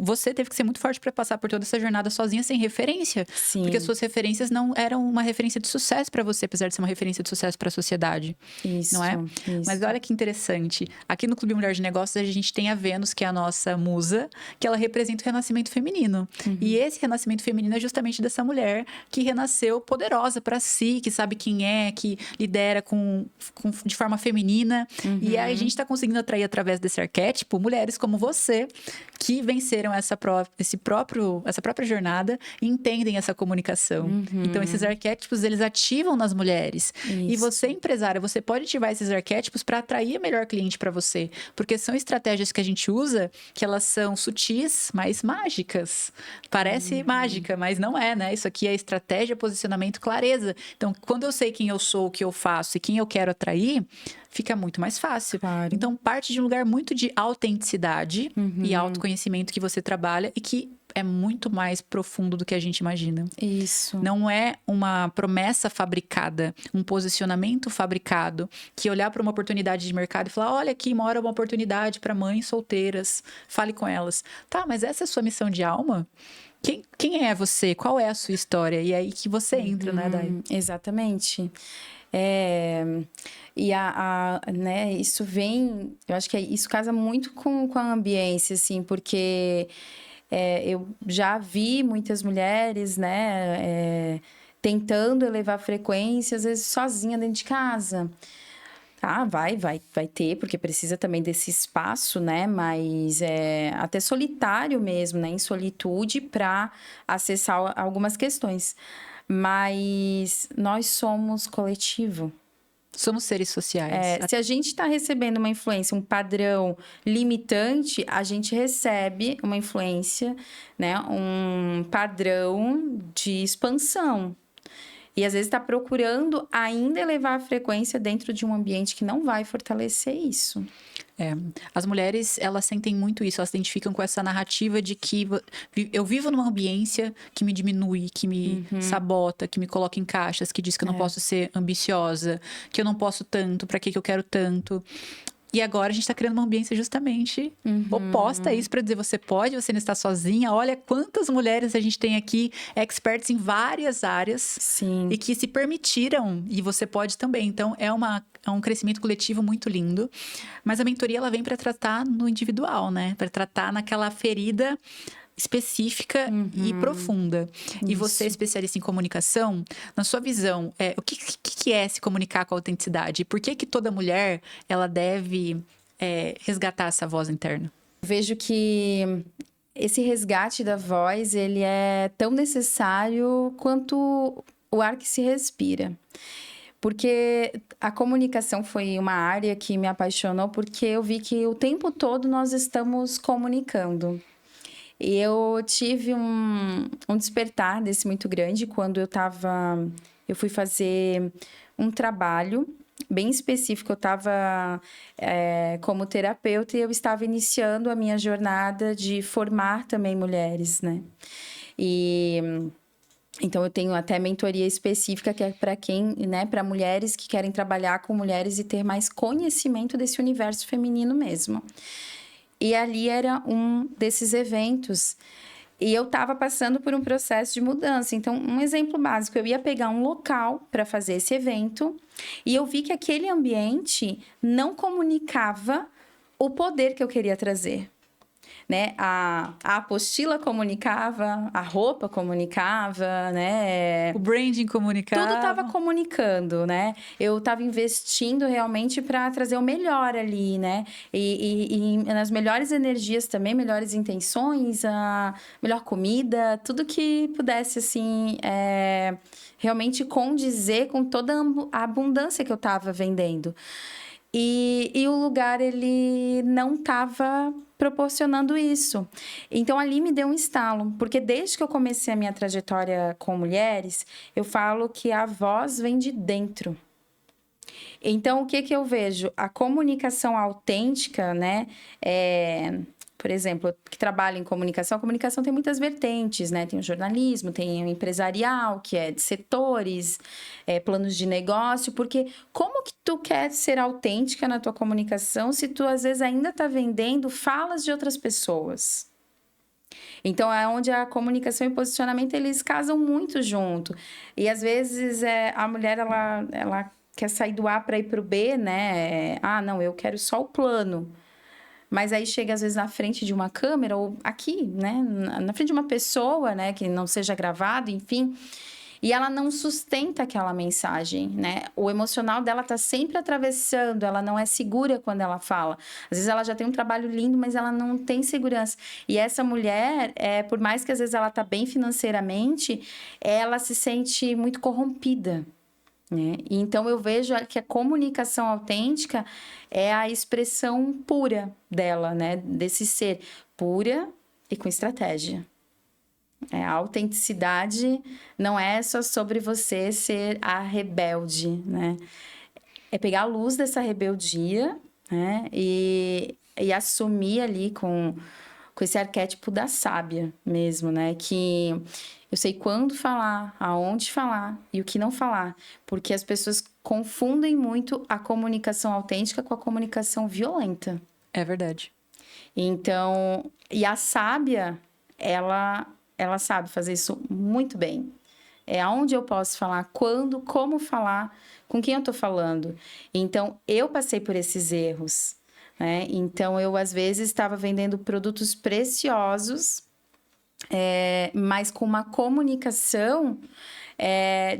Você teve que ser muito forte para passar por toda essa jornada sozinha, sem referência. Sim. Porque as suas referências não eram uma referência de sucesso para você, apesar de ser uma referência de sucesso para a sociedade. Isso, não é? Isso. Mas olha que interessante. Aqui no Clube Mulher de Negócios, a gente tem a Vênus, que é a nossa musa, que ela representa o renascimento feminino. E esse renascimento feminino é justamente dessa mulher que renasceu poderosa para si, que sabe quem é, que lidera de forma feminina. E aí a gente está conseguindo atrair, através desse arquétipo, mulheres como você, que venceram essa própria jornada e entendem essa comunicação. Então, esses arquétipos, eles ativam nas mulheres. Isso. E você, empresária, você pode ativar esses arquétipos para atrair o melhor cliente para você. Porque são estratégias que a gente usa, que elas são sutis, mas mágicas. Parece mágica, mas não é, né? Isso aqui é estratégia, posicionamento, clareza. Então, quando eu sei quem eu sou, o que eu faço e quem eu quero atrair, fica muito mais fácil. Claro. Então, parte de um lugar muito de autenticidade e autoconhecimento que você trabalha e que é muito mais profundo do que a gente imagina. Isso. Não é uma promessa fabricada, um posicionamento fabricado, que olhar para uma oportunidade de mercado e falar, olha aqui, mora uma oportunidade para mães solteiras, fale com elas. Tá, mas essa é a sua missão de alma? Quem é você? Qual é a sua história? E é aí que você entra, né, Dai? Exatamente. Né, isso vem... Eu acho que isso casa muito com a ambiência, assim, porque eu já vi muitas mulheres, né, tentando elevar a frequência, às vezes sozinha dentro de casa. Ah, vai ter, porque precisa também desse espaço, né? Mas até solitário mesmo, né? Em solitude, para acessar algumas questões. Mas nós somos coletivo. Somos seres sociais. Se a gente está recebendo uma influência, um padrão limitante, a gente recebe uma influência, né? Um padrão de expansão. E às vezes está procurando ainda elevar a frequência dentro de um ambiente que não vai fortalecer isso. As mulheres, elas sentem muito isso, elas se identificam com essa narrativa de que eu vivo numa ambiência que me diminui, que me sabota, que me coloca em caixas, que diz que eu não posso ser ambiciosa, que eu não posso tanto, para que eu quero tanto. E agora a gente está criando uma ambiência justamente oposta a isso, para dizer, você pode, você não está sozinha. Olha quantas mulheres a gente tem aqui, experts em várias áreas. Sim. E que se permitiram, e você pode também. Então, é um crescimento coletivo muito lindo. Mas a mentoria, ela vem para tratar no individual, né? Para tratar naquela ferida específica e profunda. E você, especialista em comunicação, na sua visão, o que é se comunicar com a autenticidade? E por que toda mulher, ela deve resgatar essa voz interna? Vejo que esse resgate da voz, ele é tão necessário quanto o ar que se respira. Porque a comunicação foi uma área que me apaixonou, porque eu vi que o tempo todo nós estamos comunicando. E eu tive um despertar desse muito grande quando eu fui fazer um trabalho bem específico. Eu estava como terapeuta e eu estava iniciando a minha jornada de formar também mulheres, né? Então, eu tenho até mentoria específica que é para quem, né? Para mulheres que querem trabalhar com mulheres e ter mais conhecimento desse universo feminino mesmo. E ali era um desses eventos. E eu estava passando por um processo de mudança. Então, um exemplo básico, eu ia pegar um local para fazer esse evento e eu vi que aquele ambiente não comunicava o poder que eu queria trazer. Né? A apostila comunicava, a roupa comunicava, né? O branding comunicava. Tudo estava comunicando, né? Eu estava investindo realmente para trazer o melhor ali, né? E nas melhores energias também, melhores intenções, a melhor comida, tudo que pudesse, assim, realmente condizer com toda a abundância que eu estava vendendo. E o lugar, ele não estava proporcionando isso. Então, ali me deu um estalo. Porque desde que eu comecei a minha trajetória com mulheres, eu falo que a voz vem de dentro. Então, o que eu vejo? A comunicação autêntica, né? Por exemplo, que trabalha em comunicação, a comunicação tem muitas vertentes, né? Tem o jornalismo, tem o empresarial, que é de setores, planos de negócio, porque como que tu quer ser autêntica na tua comunicação se tu, às vezes, ainda tá vendendo falas de outras pessoas? Então, é onde a comunicação e o posicionamento, eles casam muito junto. E, às vezes, a mulher, ela quer sair do A para ir pro B, né? Não, eu quero só o plano. Mas aí chega, às vezes, na frente de uma câmera, ou aqui, né? Na frente de uma pessoa, né? Que não seja gravado, enfim. E ela não sustenta aquela mensagem, né? O emocional dela tá sempre atravessando, ela não é segura quando ela fala. Às vezes ela já tem um trabalho lindo, mas ela não tem segurança. E essa mulher, por mais que às vezes ela tá bem financeiramente, ela se sente muito corrompida. Né? Então, eu vejo que a comunicação autêntica é a expressão pura dela, né? Desse ser pura e com estratégia. A autenticidade não é só sobre você ser a rebelde, né? É pegar a luz dessa rebeldia, né? E assumir ali com esse arquétipo da sábia mesmo, né? Que eu sei quando falar, aonde falar e o que não falar. Porque as pessoas confundem muito a comunicação autêntica com a comunicação violenta. É verdade. Então, e a sábia, ela sabe fazer isso muito bem. Aonde eu posso falar, quando, como falar, com quem eu tô falando. Então, eu passei por esses erros, né? Então, eu, às vezes, estava vendendo produtos preciosos, mas com uma comunicação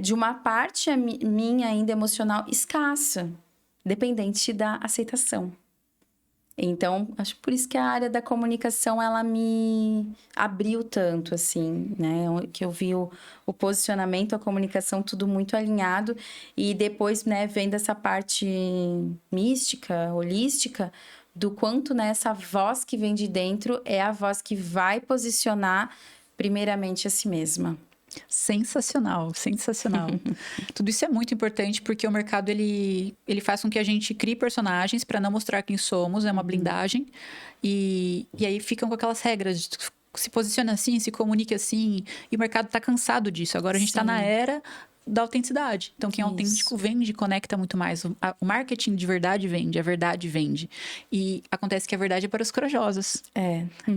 de uma parte minha ainda emocional escassa, dependente da aceitação. Então, acho por isso que a área da comunicação, ela me abriu tanto, assim, né? Que eu vi o posicionamento, a comunicação, tudo muito alinhado. E depois, né, vendo essa parte mística, holística, do quanto, né, essa voz que vem de dentro é a voz que vai posicionar primeiramente a si mesma. Sensacional, sensacional. Tudo isso é muito importante porque o mercado ele faz com que a gente crie personagens para não mostrar quem somos, é uma blindagem. E aí ficam com aquelas regras de se posiciona assim, se comunique assim. E o mercado está cansado disso. Agora a gente está na era da autenticidade. Então, quem é autêntico vende, conecta muito mais. O marketing de verdade vende, a verdade vende. E acontece que a verdade é para os corajosos.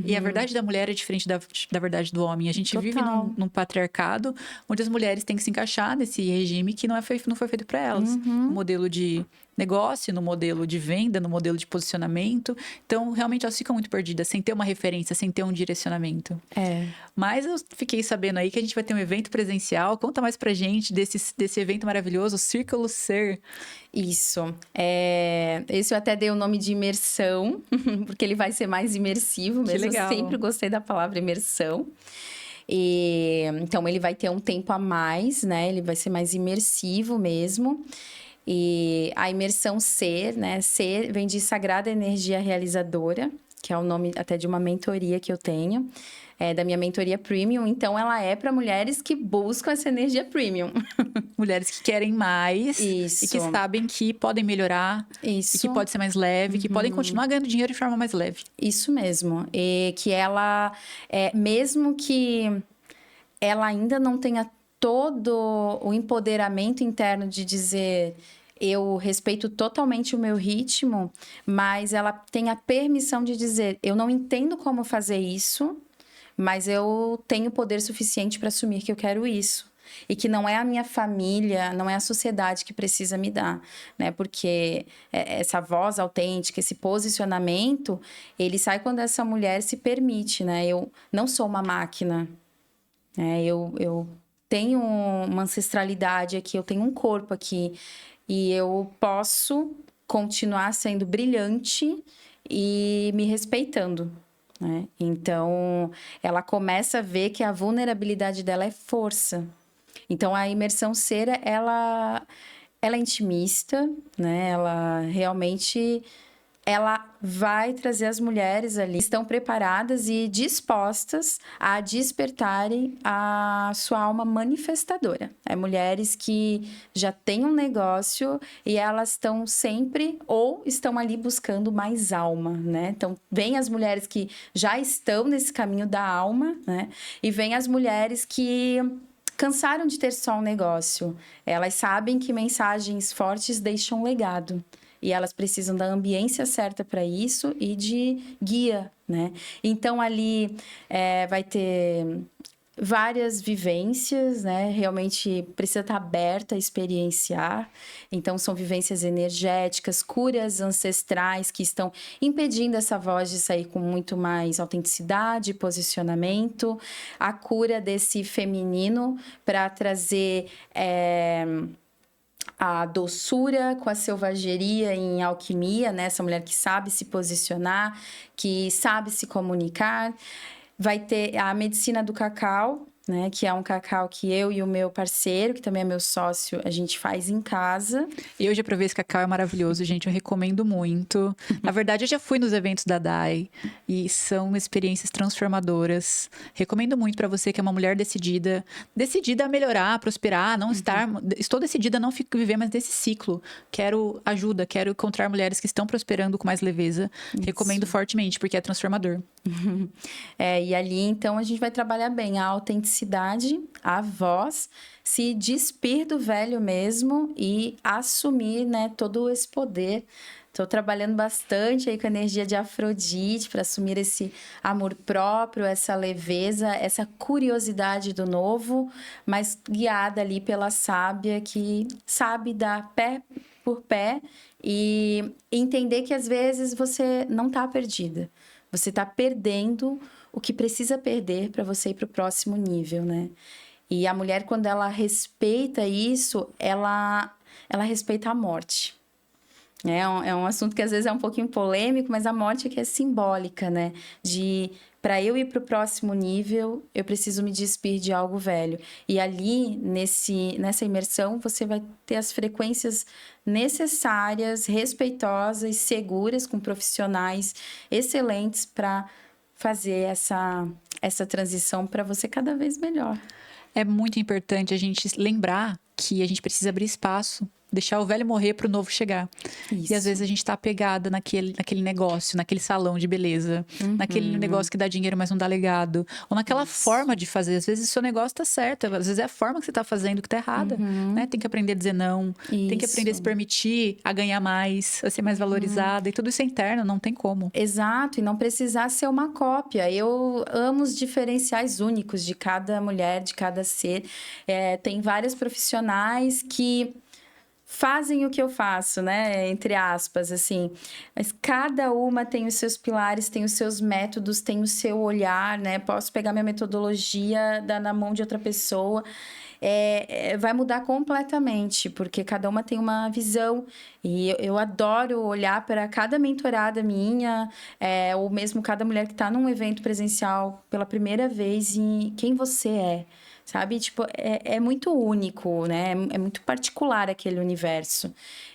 E a verdade da mulher é diferente da verdade do homem. A gente vive num patriarcado onde as mulheres têm que se encaixar nesse regime que não foi feito para elas. No modelo de negócio, no modelo de venda, no modelo de posicionamento. Então, realmente, elas ficam muito perdidas, sem ter uma referência, sem ter um direcionamento. Mas eu fiquei sabendo aí que a gente vai ter um evento presencial. Conta mais pra gente desse evento maravilhoso, o Círculo Ser. Isso. Esse eu até dei o nome de imersão, porque ele vai ser mais imersivo mesmo. Que legal. Eu sempre gostei da palavra imersão. Então, ele vai ter um tempo a mais, né? Ele vai ser mais imersivo mesmo. E a imersão Ser, né? Ser vem de Sagrada Energia Realizadora, que é o nome até de uma mentoria que eu tenho, da minha mentoria Premium. Então, ela é para mulheres que buscam essa energia Premium. Mulheres que querem mais Isso. e que sabem que podem melhorar, Isso. e que pode ser mais leve, que podem continuar ganhando dinheiro de forma mais leve. Isso mesmo. E que ela, mesmo que ela ainda não tenha todo o empoderamento interno de dizer eu respeito totalmente o meu ritmo, mas ela tem a permissão de dizer eu não entendo como fazer isso, mas eu tenho poder suficiente para assumir que eu quero isso. E que não é a minha família, não é a sociedade que precisa me dar, né? Porque essa voz autêntica, esse posicionamento, ele sai quando essa mulher se permite, né? Eu não sou uma máquina, né? Eu tenho uma ancestralidade aqui, eu tenho um corpo aqui. E eu posso continuar sendo brilhante e me respeitando, né? Então, ela começa a ver que a vulnerabilidade dela é força. Então, a imersão Ser, ela é intimista, né? Ela realmente... ela vai trazer as mulheres ali, estão preparadas e dispostas a despertarem a sua alma manifestadora. Mulheres que já têm um negócio e elas estão sempre ou estão ali buscando mais alma, né? Então, vem as mulheres que já estão nesse caminho da alma, né? E vem as mulheres que cansaram de ter só um negócio. Elas sabem que mensagens fortes deixam um legado. E elas precisam da ambiência certa para isso e de guia, né? Então, ali vai ter várias vivências, né? Realmente precisa estar aberta a experienciar. Então, são vivências energéticas, curas ancestrais que estão impedindo essa voz de sair com muito mais autenticidade, posicionamento. A cura desse feminino para trazer... a doçura com a selvageria em alquimia, né? Essa mulher que sabe se posicionar, que sabe se comunicar. Vai ter a medicina do cacau, né? Que é um cacau que eu e o meu parceiro, que também é meu sócio, a gente faz em casa. E eu já provei esse cacau, é maravilhoso, gente. Eu recomendo muito. Na verdade, eu já fui nos eventos da Dai e são experiências transformadoras. Recomendo muito para você que é uma mulher decidida a melhorar, a prosperar, não estar... Estou decidida a não viver mais desse ciclo. Quero ajuda, quero encontrar mulheres que estão prosperando com mais leveza. Isso. Recomendo fortemente, porque é transformador. E ali, então, a gente vai trabalhar bem a autenticidade, a voz, se despir do velho mesmo e assumir, né, todo esse poder. Estou trabalhando bastante aí com a energia de Afrodite para assumir esse amor próprio, essa leveza, essa curiosidade do novo, mas guiada ali pela sábia que sabe dar pé por pé e entender que às vezes você não está perdida. Você está perdendo o que precisa perder para você ir para o próximo nível, né? E a mulher, quando ela respeita isso, ela respeita a morte. É um assunto que às vezes é um pouquinho polêmico, mas a morte aqui é simbólica, né? Para eu ir para o próximo nível, eu preciso me despir de algo velho. E ali, nessa imersão, você vai ter as frequências necessárias, respeitosas, seguras, com profissionais excelentes para fazer essa transição para você cada vez melhor. É muito importante a gente lembrar que a gente precisa abrir espaço Deixar o velho morrer pro novo chegar. Isso. E às vezes a gente tá apegada naquele negócio, naquele salão de beleza, naquele negócio que dá dinheiro, mas não dá legado. Ou naquela forma de fazer. Às vezes o seu negócio tá certo, às vezes é a forma que você tá fazendo que tá errada. Né? Tem que aprender a dizer não, tem que aprender a se permitir a ganhar mais, a ser mais valorizada. E tudo isso é interno, não tem como. Exato, e não precisar ser uma cópia. Eu amo os diferenciais únicos de cada mulher, de cada ser. Tem várias profissionais que fazem o que eu faço, né? Entre aspas, assim. Mas cada uma tem os seus pilares, tem os seus métodos, tem o seu olhar, né? Posso pegar minha metodologia, dar na mão de outra pessoa. Vai mudar completamente, porque cada uma tem uma visão. E eu adoro olhar para cada mentorada minha, ou mesmo cada mulher que está num evento presencial pela primeira vez, e quem você é. Sabe? Tipo, é muito único, né? É muito particular aquele universo.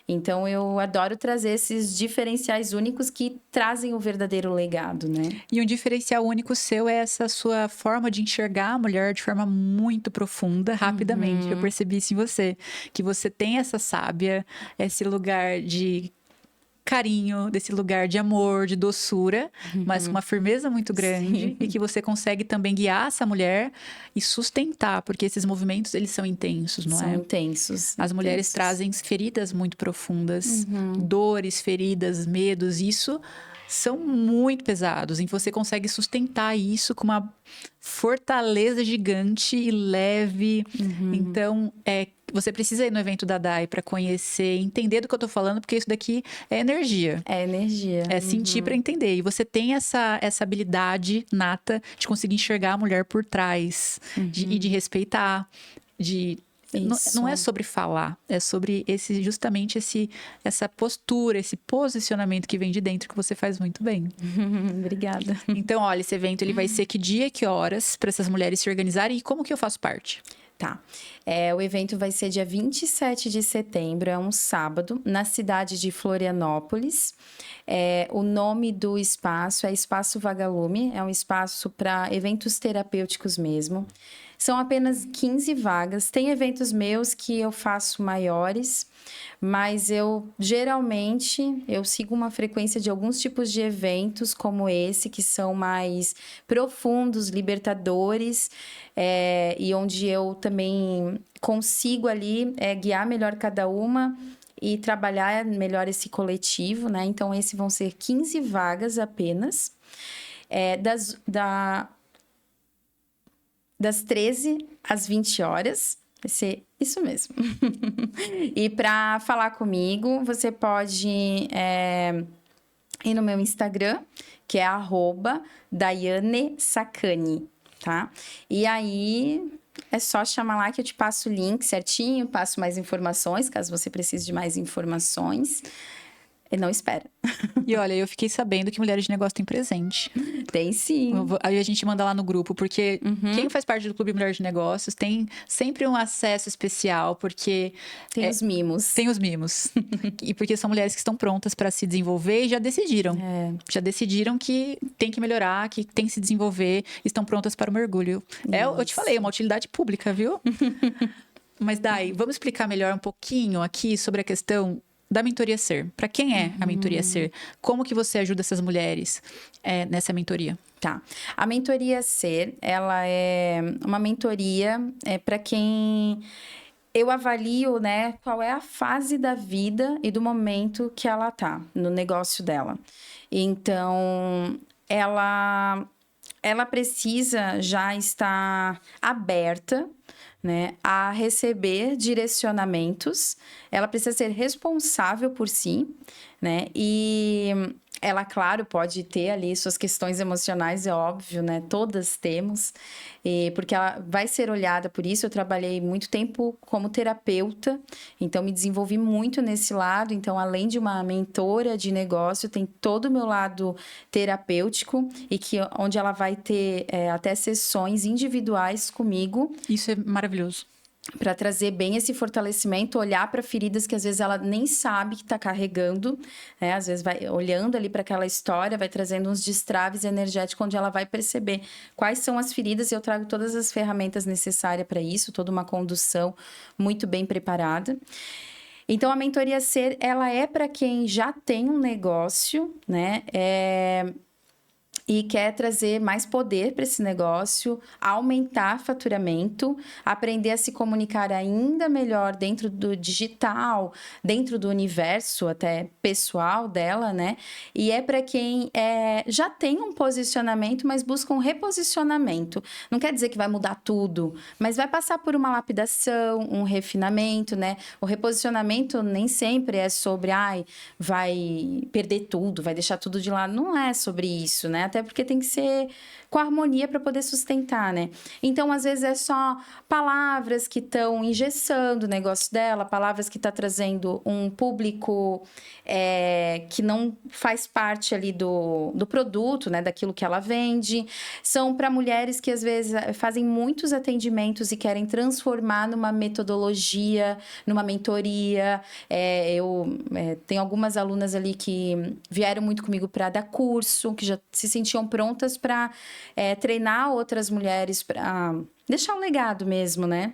Então, eu adoro trazer esses diferenciais únicos que trazem o verdadeiro legado, né? E um diferencial único seu é essa sua forma de enxergar a mulher de forma muito profunda, rapidamente. Eu percebi isso em você. Que você tem essa sábia, esse lugar de carinho, desse lugar de amor, de doçura, mas com uma firmeza muito grande. Sim. E que você consegue também guiar essa mulher e sustentar, porque esses movimentos, eles são intensos, não é? São intensos. As mulheres trazem feridas muito profundas, dores, feridas, medos, isso são muito pesados. E você consegue sustentar isso com uma fortaleza gigante e leve. Então, você precisa ir no evento da Dai para conhecer, entender do que eu tô falando, porque isso daqui é energia. É energia. É sentir para entender. E você tem essa habilidade nata de conseguir enxergar a mulher por trás, e de respeitar, de... Não é sobre falar, é sobre justamente essa postura, esse posicionamento que vem de dentro, que você faz muito bem. Obrigada. Então, olha, esse evento ele vai ser que dia, que horas, para essas mulheres se organizarem, e como que eu faço parte? Tá. O evento vai ser dia 27 de setembro, é um sábado, na cidade de Florianópolis. O nome do espaço é Espaço Vagalume, é um espaço para eventos terapêuticos mesmo. São apenas 15 vagas. Tem eventos meus que eu faço maiores, mas geralmente eu sigo uma frequência de alguns tipos de eventos como esse, que são mais profundos, libertadores, e onde eu também consigo ali guiar melhor cada uma e trabalhar melhor esse coletivo, né? Então, esses vão ser 15 vagas apenas, das 13 às 20 horas. Vai ser isso mesmo. E para falar comigo, você pode ir no meu Instagram, que é @DaianeSacani, tá? E aí é só chamar lá que eu te passo o link certinho, passo mais informações, caso você precise de mais informações. E não espera. E olha, eu fiquei sabendo que Mulheres de Negócio tem presente. Tem sim. Aí a gente manda lá no grupo, porque quem faz parte do Clube Mulheres de Negócios tem sempre um acesso especial, porque... Tem os mimos. Tem os mimos. E porque são mulheres que estão prontas para se desenvolver e já decidiram. Já decidiram que tem que melhorar, que tem que se desenvolver, estão prontas para o mergulho. Eu te falei, é uma utilidade pública, viu? Mas Dai, vamos explicar melhor um pouquinho aqui sobre a questão da mentoria Ser. Para quem é a mentoria Ser? Como que você ajuda essas mulheres nessa mentoria? Tá. A mentoria Ser, ela é uma mentoria para quem eu avalio, né, qual é a fase da vida e do momento que ela tá no negócio dela. Então, ela precisa já estar aberta, né, a receber direcionamentos. Ela precisa ser responsável por si, né? E ela, claro, pode ter ali suas questões emocionais, é óbvio, né? Todas temos, porque ela vai ser olhada por isso. Eu trabalhei muito tempo como terapeuta, então me desenvolvi muito nesse lado. Então, além de uma mentora de negócio, tem todo o meu lado terapêutico, e onde ela vai ter até sessões individuais comigo. Isso é maravilhoso. Para trazer bem esse fortalecimento, olhar para feridas que às vezes ela nem sabe que está carregando, né? Às vezes vai olhando ali para aquela história, vai trazendo uns destraves energéticos, onde ela vai perceber quais são as feridas, e eu trago todas as ferramentas necessárias para isso, toda uma condução muito bem preparada. Então, a mentoria Ser, ela é para quem já tem um negócio, né? E quer trazer mais poder para esse negócio, aumentar faturamento, aprender a se comunicar ainda melhor dentro do digital, dentro do universo até pessoal dela, né? E é para quem já tem um posicionamento, mas busca um reposicionamento. Não quer dizer que vai mudar tudo, mas vai passar por uma lapidação, um refinamento, né? O reposicionamento nem sempre é sobre, vai perder tudo, vai deixar tudo de lado. Não é sobre isso, né? Até porque tem que ser com harmonia para poder sustentar, né? Então, às vezes, é só palavras que estão engessando o negócio dela, palavras que tá trazendo um público que não faz parte ali do produto, né? Daquilo que ela vende. São para mulheres que, às vezes, fazem muitos atendimentos e querem transformar numa metodologia, numa mentoria. Eu tenho algumas alunas ali que vieram muito comigo para dar curso, que já se sentiam prontas para treinar outras mulheres para deixar um legado mesmo, né?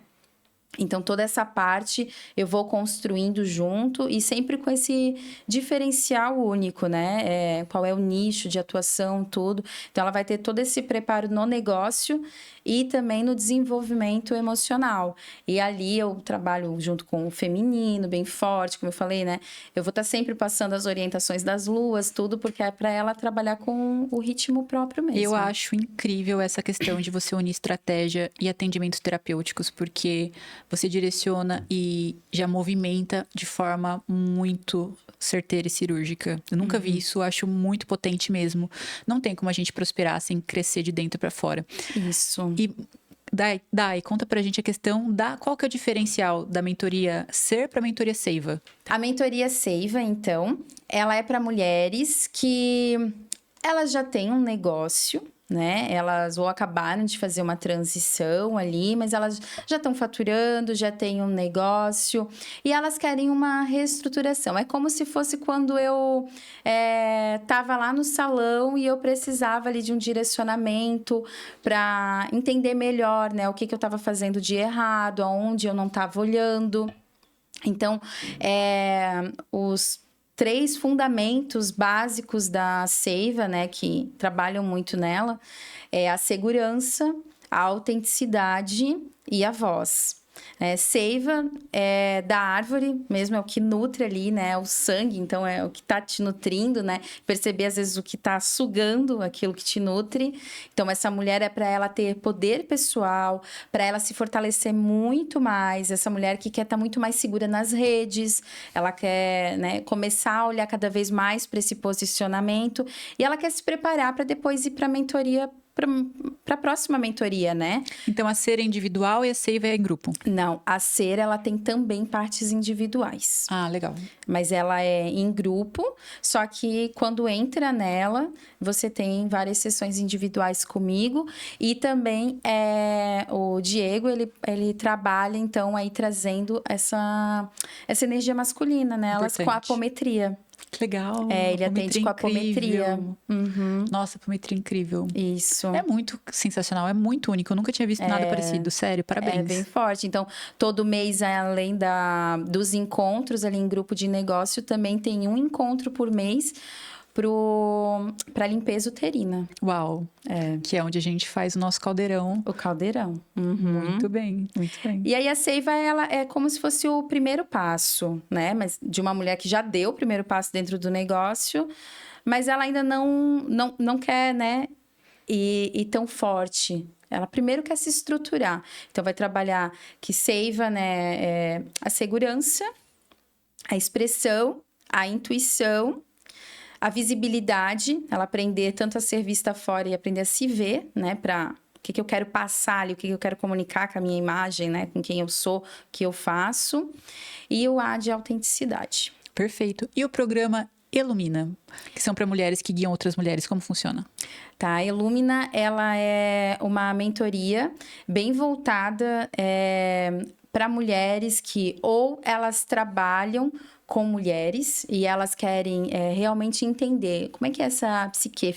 Então, toda essa parte eu vou construindo junto e sempre com esse diferencial único, né? Qual é o nicho de atuação, tudo. Então, ela vai ter todo esse preparo no negócio e também no desenvolvimento emocional. E ali eu trabalho junto com o feminino, bem forte, como eu falei, né? Eu vou estar sempre passando as orientações das luas, tudo, porque é para ela trabalhar com o ritmo próprio mesmo. Eu acho incrível essa questão de você unir estratégia e atendimentos terapêuticos, porque você direciona e já movimenta de forma muito certeira e cirúrgica. Eu nunca vi isso, acho muito potente mesmo. Não tem como a gente prosperar sem crescer de dentro para fora. Isso. E Dai, conta pra gente a questão qual que é o diferencial da mentoria Ser para a mentoria Seiva? A mentoria Seiva, então, ela é para mulheres que elas já têm um negócio, né? Elas ou acabaram de fazer uma transição ali, mas elas já estão faturando, já têm um negócio e elas querem uma reestruturação. É como se fosse quando eu estava lá no salão e eu precisava ali de um direcionamento para entender melhor, né? O que eu estava fazendo de errado, aonde eu não estava olhando. Então, os 3 fundamentos básicos da Seiva, né, que trabalham muito nela, é a segurança, a autenticidade e a voz. Seiva é da árvore mesmo, é o que nutre ali, né? O sangue, então é o que tá te nutrindo, né? Perceber às vezes o que tá sugando aquilo que te nutre. Então essa mulher é para ela ter poder pessoal, para ela se fortalecer muito mais. Essa mulher que quer estar muito mais segura nas redes, ela quer, né, começar a olhar cada vez mais para esse posicionamento e ela quer se preparar para depois ir para a mentoria, para a próxima mentoria, né? Então, a Ser é individual e a Seiva é em grupo? Não, a Ser, ela tem também partes individuais. Ah, legal. Mas ela é em grupo, só que quando entra nela, você tem várias sessões individuais comigo. E também o Diego, ele trabalha, então, aí trazendo essa energia masculina, né? Elas com a apometria. Que legal. Ele atende com a apometria. Uhum. Nossa, apometria incrível. Isso. É muito sensacional, é muito único. Eu nunca tinha visto nada parecido. Sério, parabéns. É bem forte. Então, todo mês, além dos encontros ali em grupo de negócio, também tem um encontro por mês para limpeza uterina. Uau. Que é onde a gente faz o nosso caldeirão. O caldeirão. Muito bem, muito bem. E aí a Seiva, ela é como se fosse o primeiro passo, né? Mas de uma mulher que já deu o primeiro passo dentro do negócio, mas ela ainda não quer, né, ir tão forte. Ela primeiro quer se estruturar. Então, vai trabalhar que Seiva, né, a segurança, a expressão, a intuição, a visibilidade, ela aprender tanto a ser vista fora e aprender a se ver, né? Para o que eu quero passar ali, o que eu quero comunicar com a minha imagem, né? Com quem eu sou, o que eu faço. E o A de autenticidade. Perfeito. E o programa Ilumina, que são para mulheres que guiam outras mulheres, como funciona? Tá, a Ilumina, ela é uma mentoria bem voltada para mulheres que ou elas trabalham com mulheres e elas querem realmente entender como é que é essa psique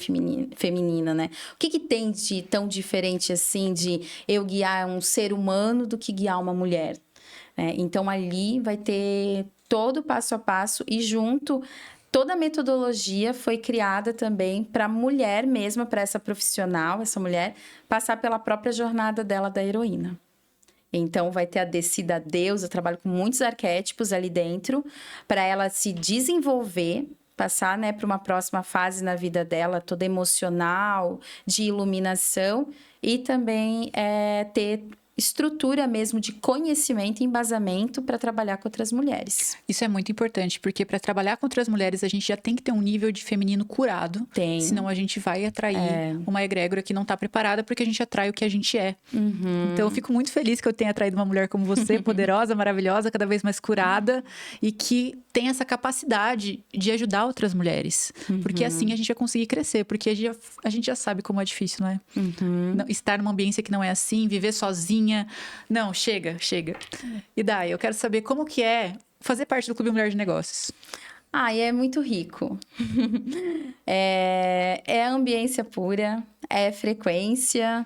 feminina, né? O que tem de tão diferente assim de eu guiar um ser humano do que guiar uma mulher? Então, ali vai ter todo o passo a passo e junto toda a metodologia foi criada também para a mulher mesma, para essa profissional, essa mulher, passar pela própria jornada dela da heroína. Então, vai ter a descida a Deus, eu trabalho com muitos arquétipos ali dentro, para ela se desenvolver, passar, né, para uma próxima fase na vida dela, toda emocional, de iluminação, e também ter estrutura mesmo de conhecimento e embasamento para trabalhar com outras mulheres. Isso é muito importante, porque para trabalhar com outras mulheres, a gente já tem que ter um nível de feminino curado. Tem. Senão a gente vai atrair uma egrégora que não está preparada, porque a gente atrai o que a gente é. Então eu fico muito feliz que eu tenha atraído uma mulher como você, poderosa, maravilhosa, cada vez mais curada, e que tem essa capacidade de ajudar outras mulheres. Porque assim a gente vai conseguir crescer, porque a gente já sabe como é difícil, não é? Estar numa ambiência que não é assim, viver sozinha. Não, chega. E daí, eu quero saber como que é fazer parte do Clube Mulher de Negócios. E é muito rico. É ambiência pura, é frequência.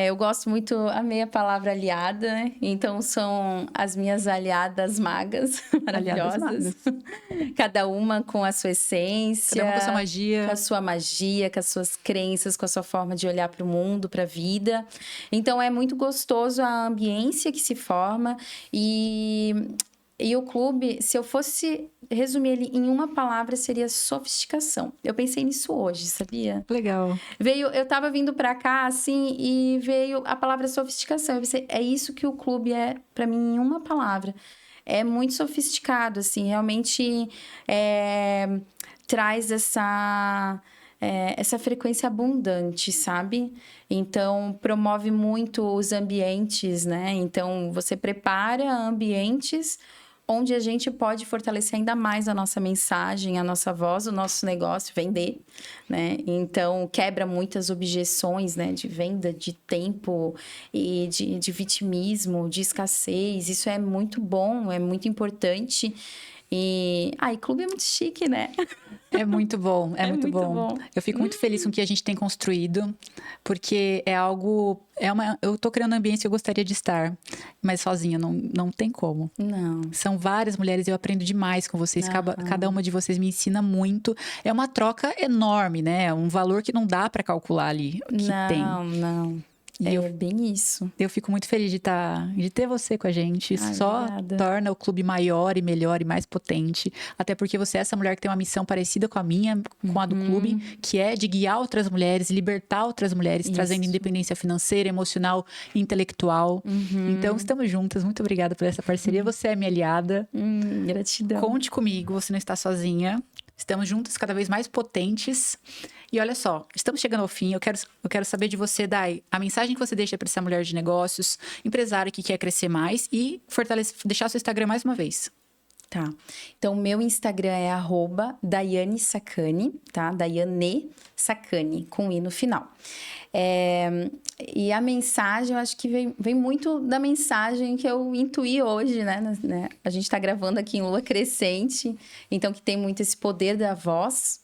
Eu gosto muito, amei a palavra aliada, né? Então, são as minhas aliadas magas maravilhosas. Aliadas magas. Cada uma com a sua essência. Cada uma com a sua magia. Com a sua magia, com as suas crenças, com a sua forma de olhar para o mundo, para a vida. Então, é muito gostoso a ambiência que se forma. E o clube, se eu fosse resumir ele em uma palavra, seria sofisticação. Eu pensei nisso hoje, sabia? Legal. Eu tava vindo pra cá, assim, e veio a palavra sofisticação. Eu pensei, é isso que o clube é, pra mim, em uma palavra. É muito sofisticado, assim, realmente traz essa frequência abundante, sabe? Então, promove muito os ambientes, né? Então, você prepara ambientes onde a gente pode fortalecer ainda mais a nossa mensagem, a nossa voz, o nosso negócio, vender, né? Então, quebra muitas objeções, né? De venda, de tempo e de vitimismo, de escassez. Isso é muito bom, é muito importante. E clube é muito chique, né? É muito bom, é muito bom. Eu fico muito feliz com o que a gente tem construído, porque é algo... eu tô criando um ambiente que eu gostaria de estar, mas sozinha, não tem como. Não. São várias mulheres, eu aprendo demais com vocês, cada uma de vocês me ensina muito. É uma troca enorme, né? Um valor que não dá para calcular ali, que tem. Não. Bem isso. Eu fico muito feliz de ter você com a gente. Só obrigada. Torna o clube maior e melhor e mais potente. Até porque você é essa mulher que tem uma missão parecida com a minha, com a do clube, que é de guiar outras mulheres, libertar outras mulheres, trazendo independência financeira, emocional e intelectual. Então, estamos juntas. Muito obrigada por essa parceria. Você é minha aliada. Gratidão. Conte comigo, você não está sozinha. Estamos juntas, cada vez mais potentes. E olha só, estamos chegando ao fim. Eu quero saber de você, Dai, a mensagem que você deixa para essa mulher de negócios, empresária que quer crescer mais e deixar seu Instagram mais uma vez. Tá. Então, o meu Instagram é @Daiane Sacani, tá? Daiane Sacani, com i no final. E a mensagem, eu acho que vem muito da mensagem que eu intuí hoje, né? A gente tá gravando aqui em lua crescente, então que tem muito esse poder da voz.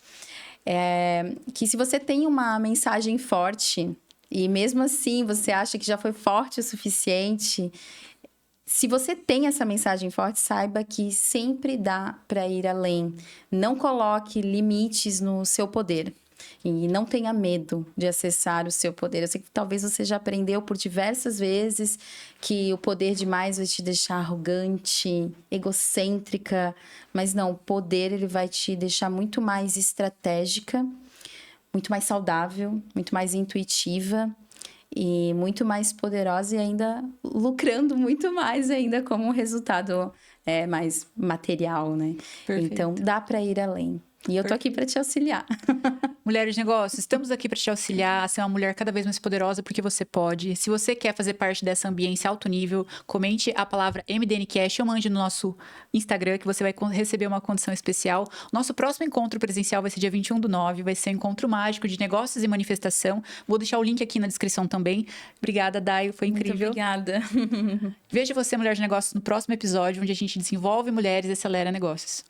Que se você tem uma mensagem forte e mesmo assim você acha que já foi forte o suficiente, se você tem essa mensagem forte, saiba que sempre dá para ir além. Não coloque limites no seu poder. E não tenha medo de acessar o seu poder. Eu sei que talvez você já aprendeu por diversas vezes que o poder demais vai te deixar arrogante, egocêntrica. Mas não, o poder ele vai te deixar muito mais estratégica, muito mais saudável, muito mais intuitiva e muito mais poderosa e ainda lucrando muito mais ainda como um resultado mais material, né? Perfeito. Então, dá para ir além. E eu tô aqui para te auxiliar. Mulheres de negócios, estamos aqui para te auxiliar a ser uma mulher cada vez mais poderosa, porque você pode. Se você quer fazer parte dessa ambiência alto nível, comente a palavra MDNcast ou mande no nosso Instagram, que você vai receber uma condição especial. Nosso próximo encontro presencial vai ser dia 21/9, vai ser um encontro mágico de negócios e manifestação. Vou deixar o link aqui na descrição também. Obrigada, Dai, foi incrível. Muito obrigada. Vejo você, Mulher de Negócios, no próximo episódio, onde a gente desenvolve mulheres e acelera negócios.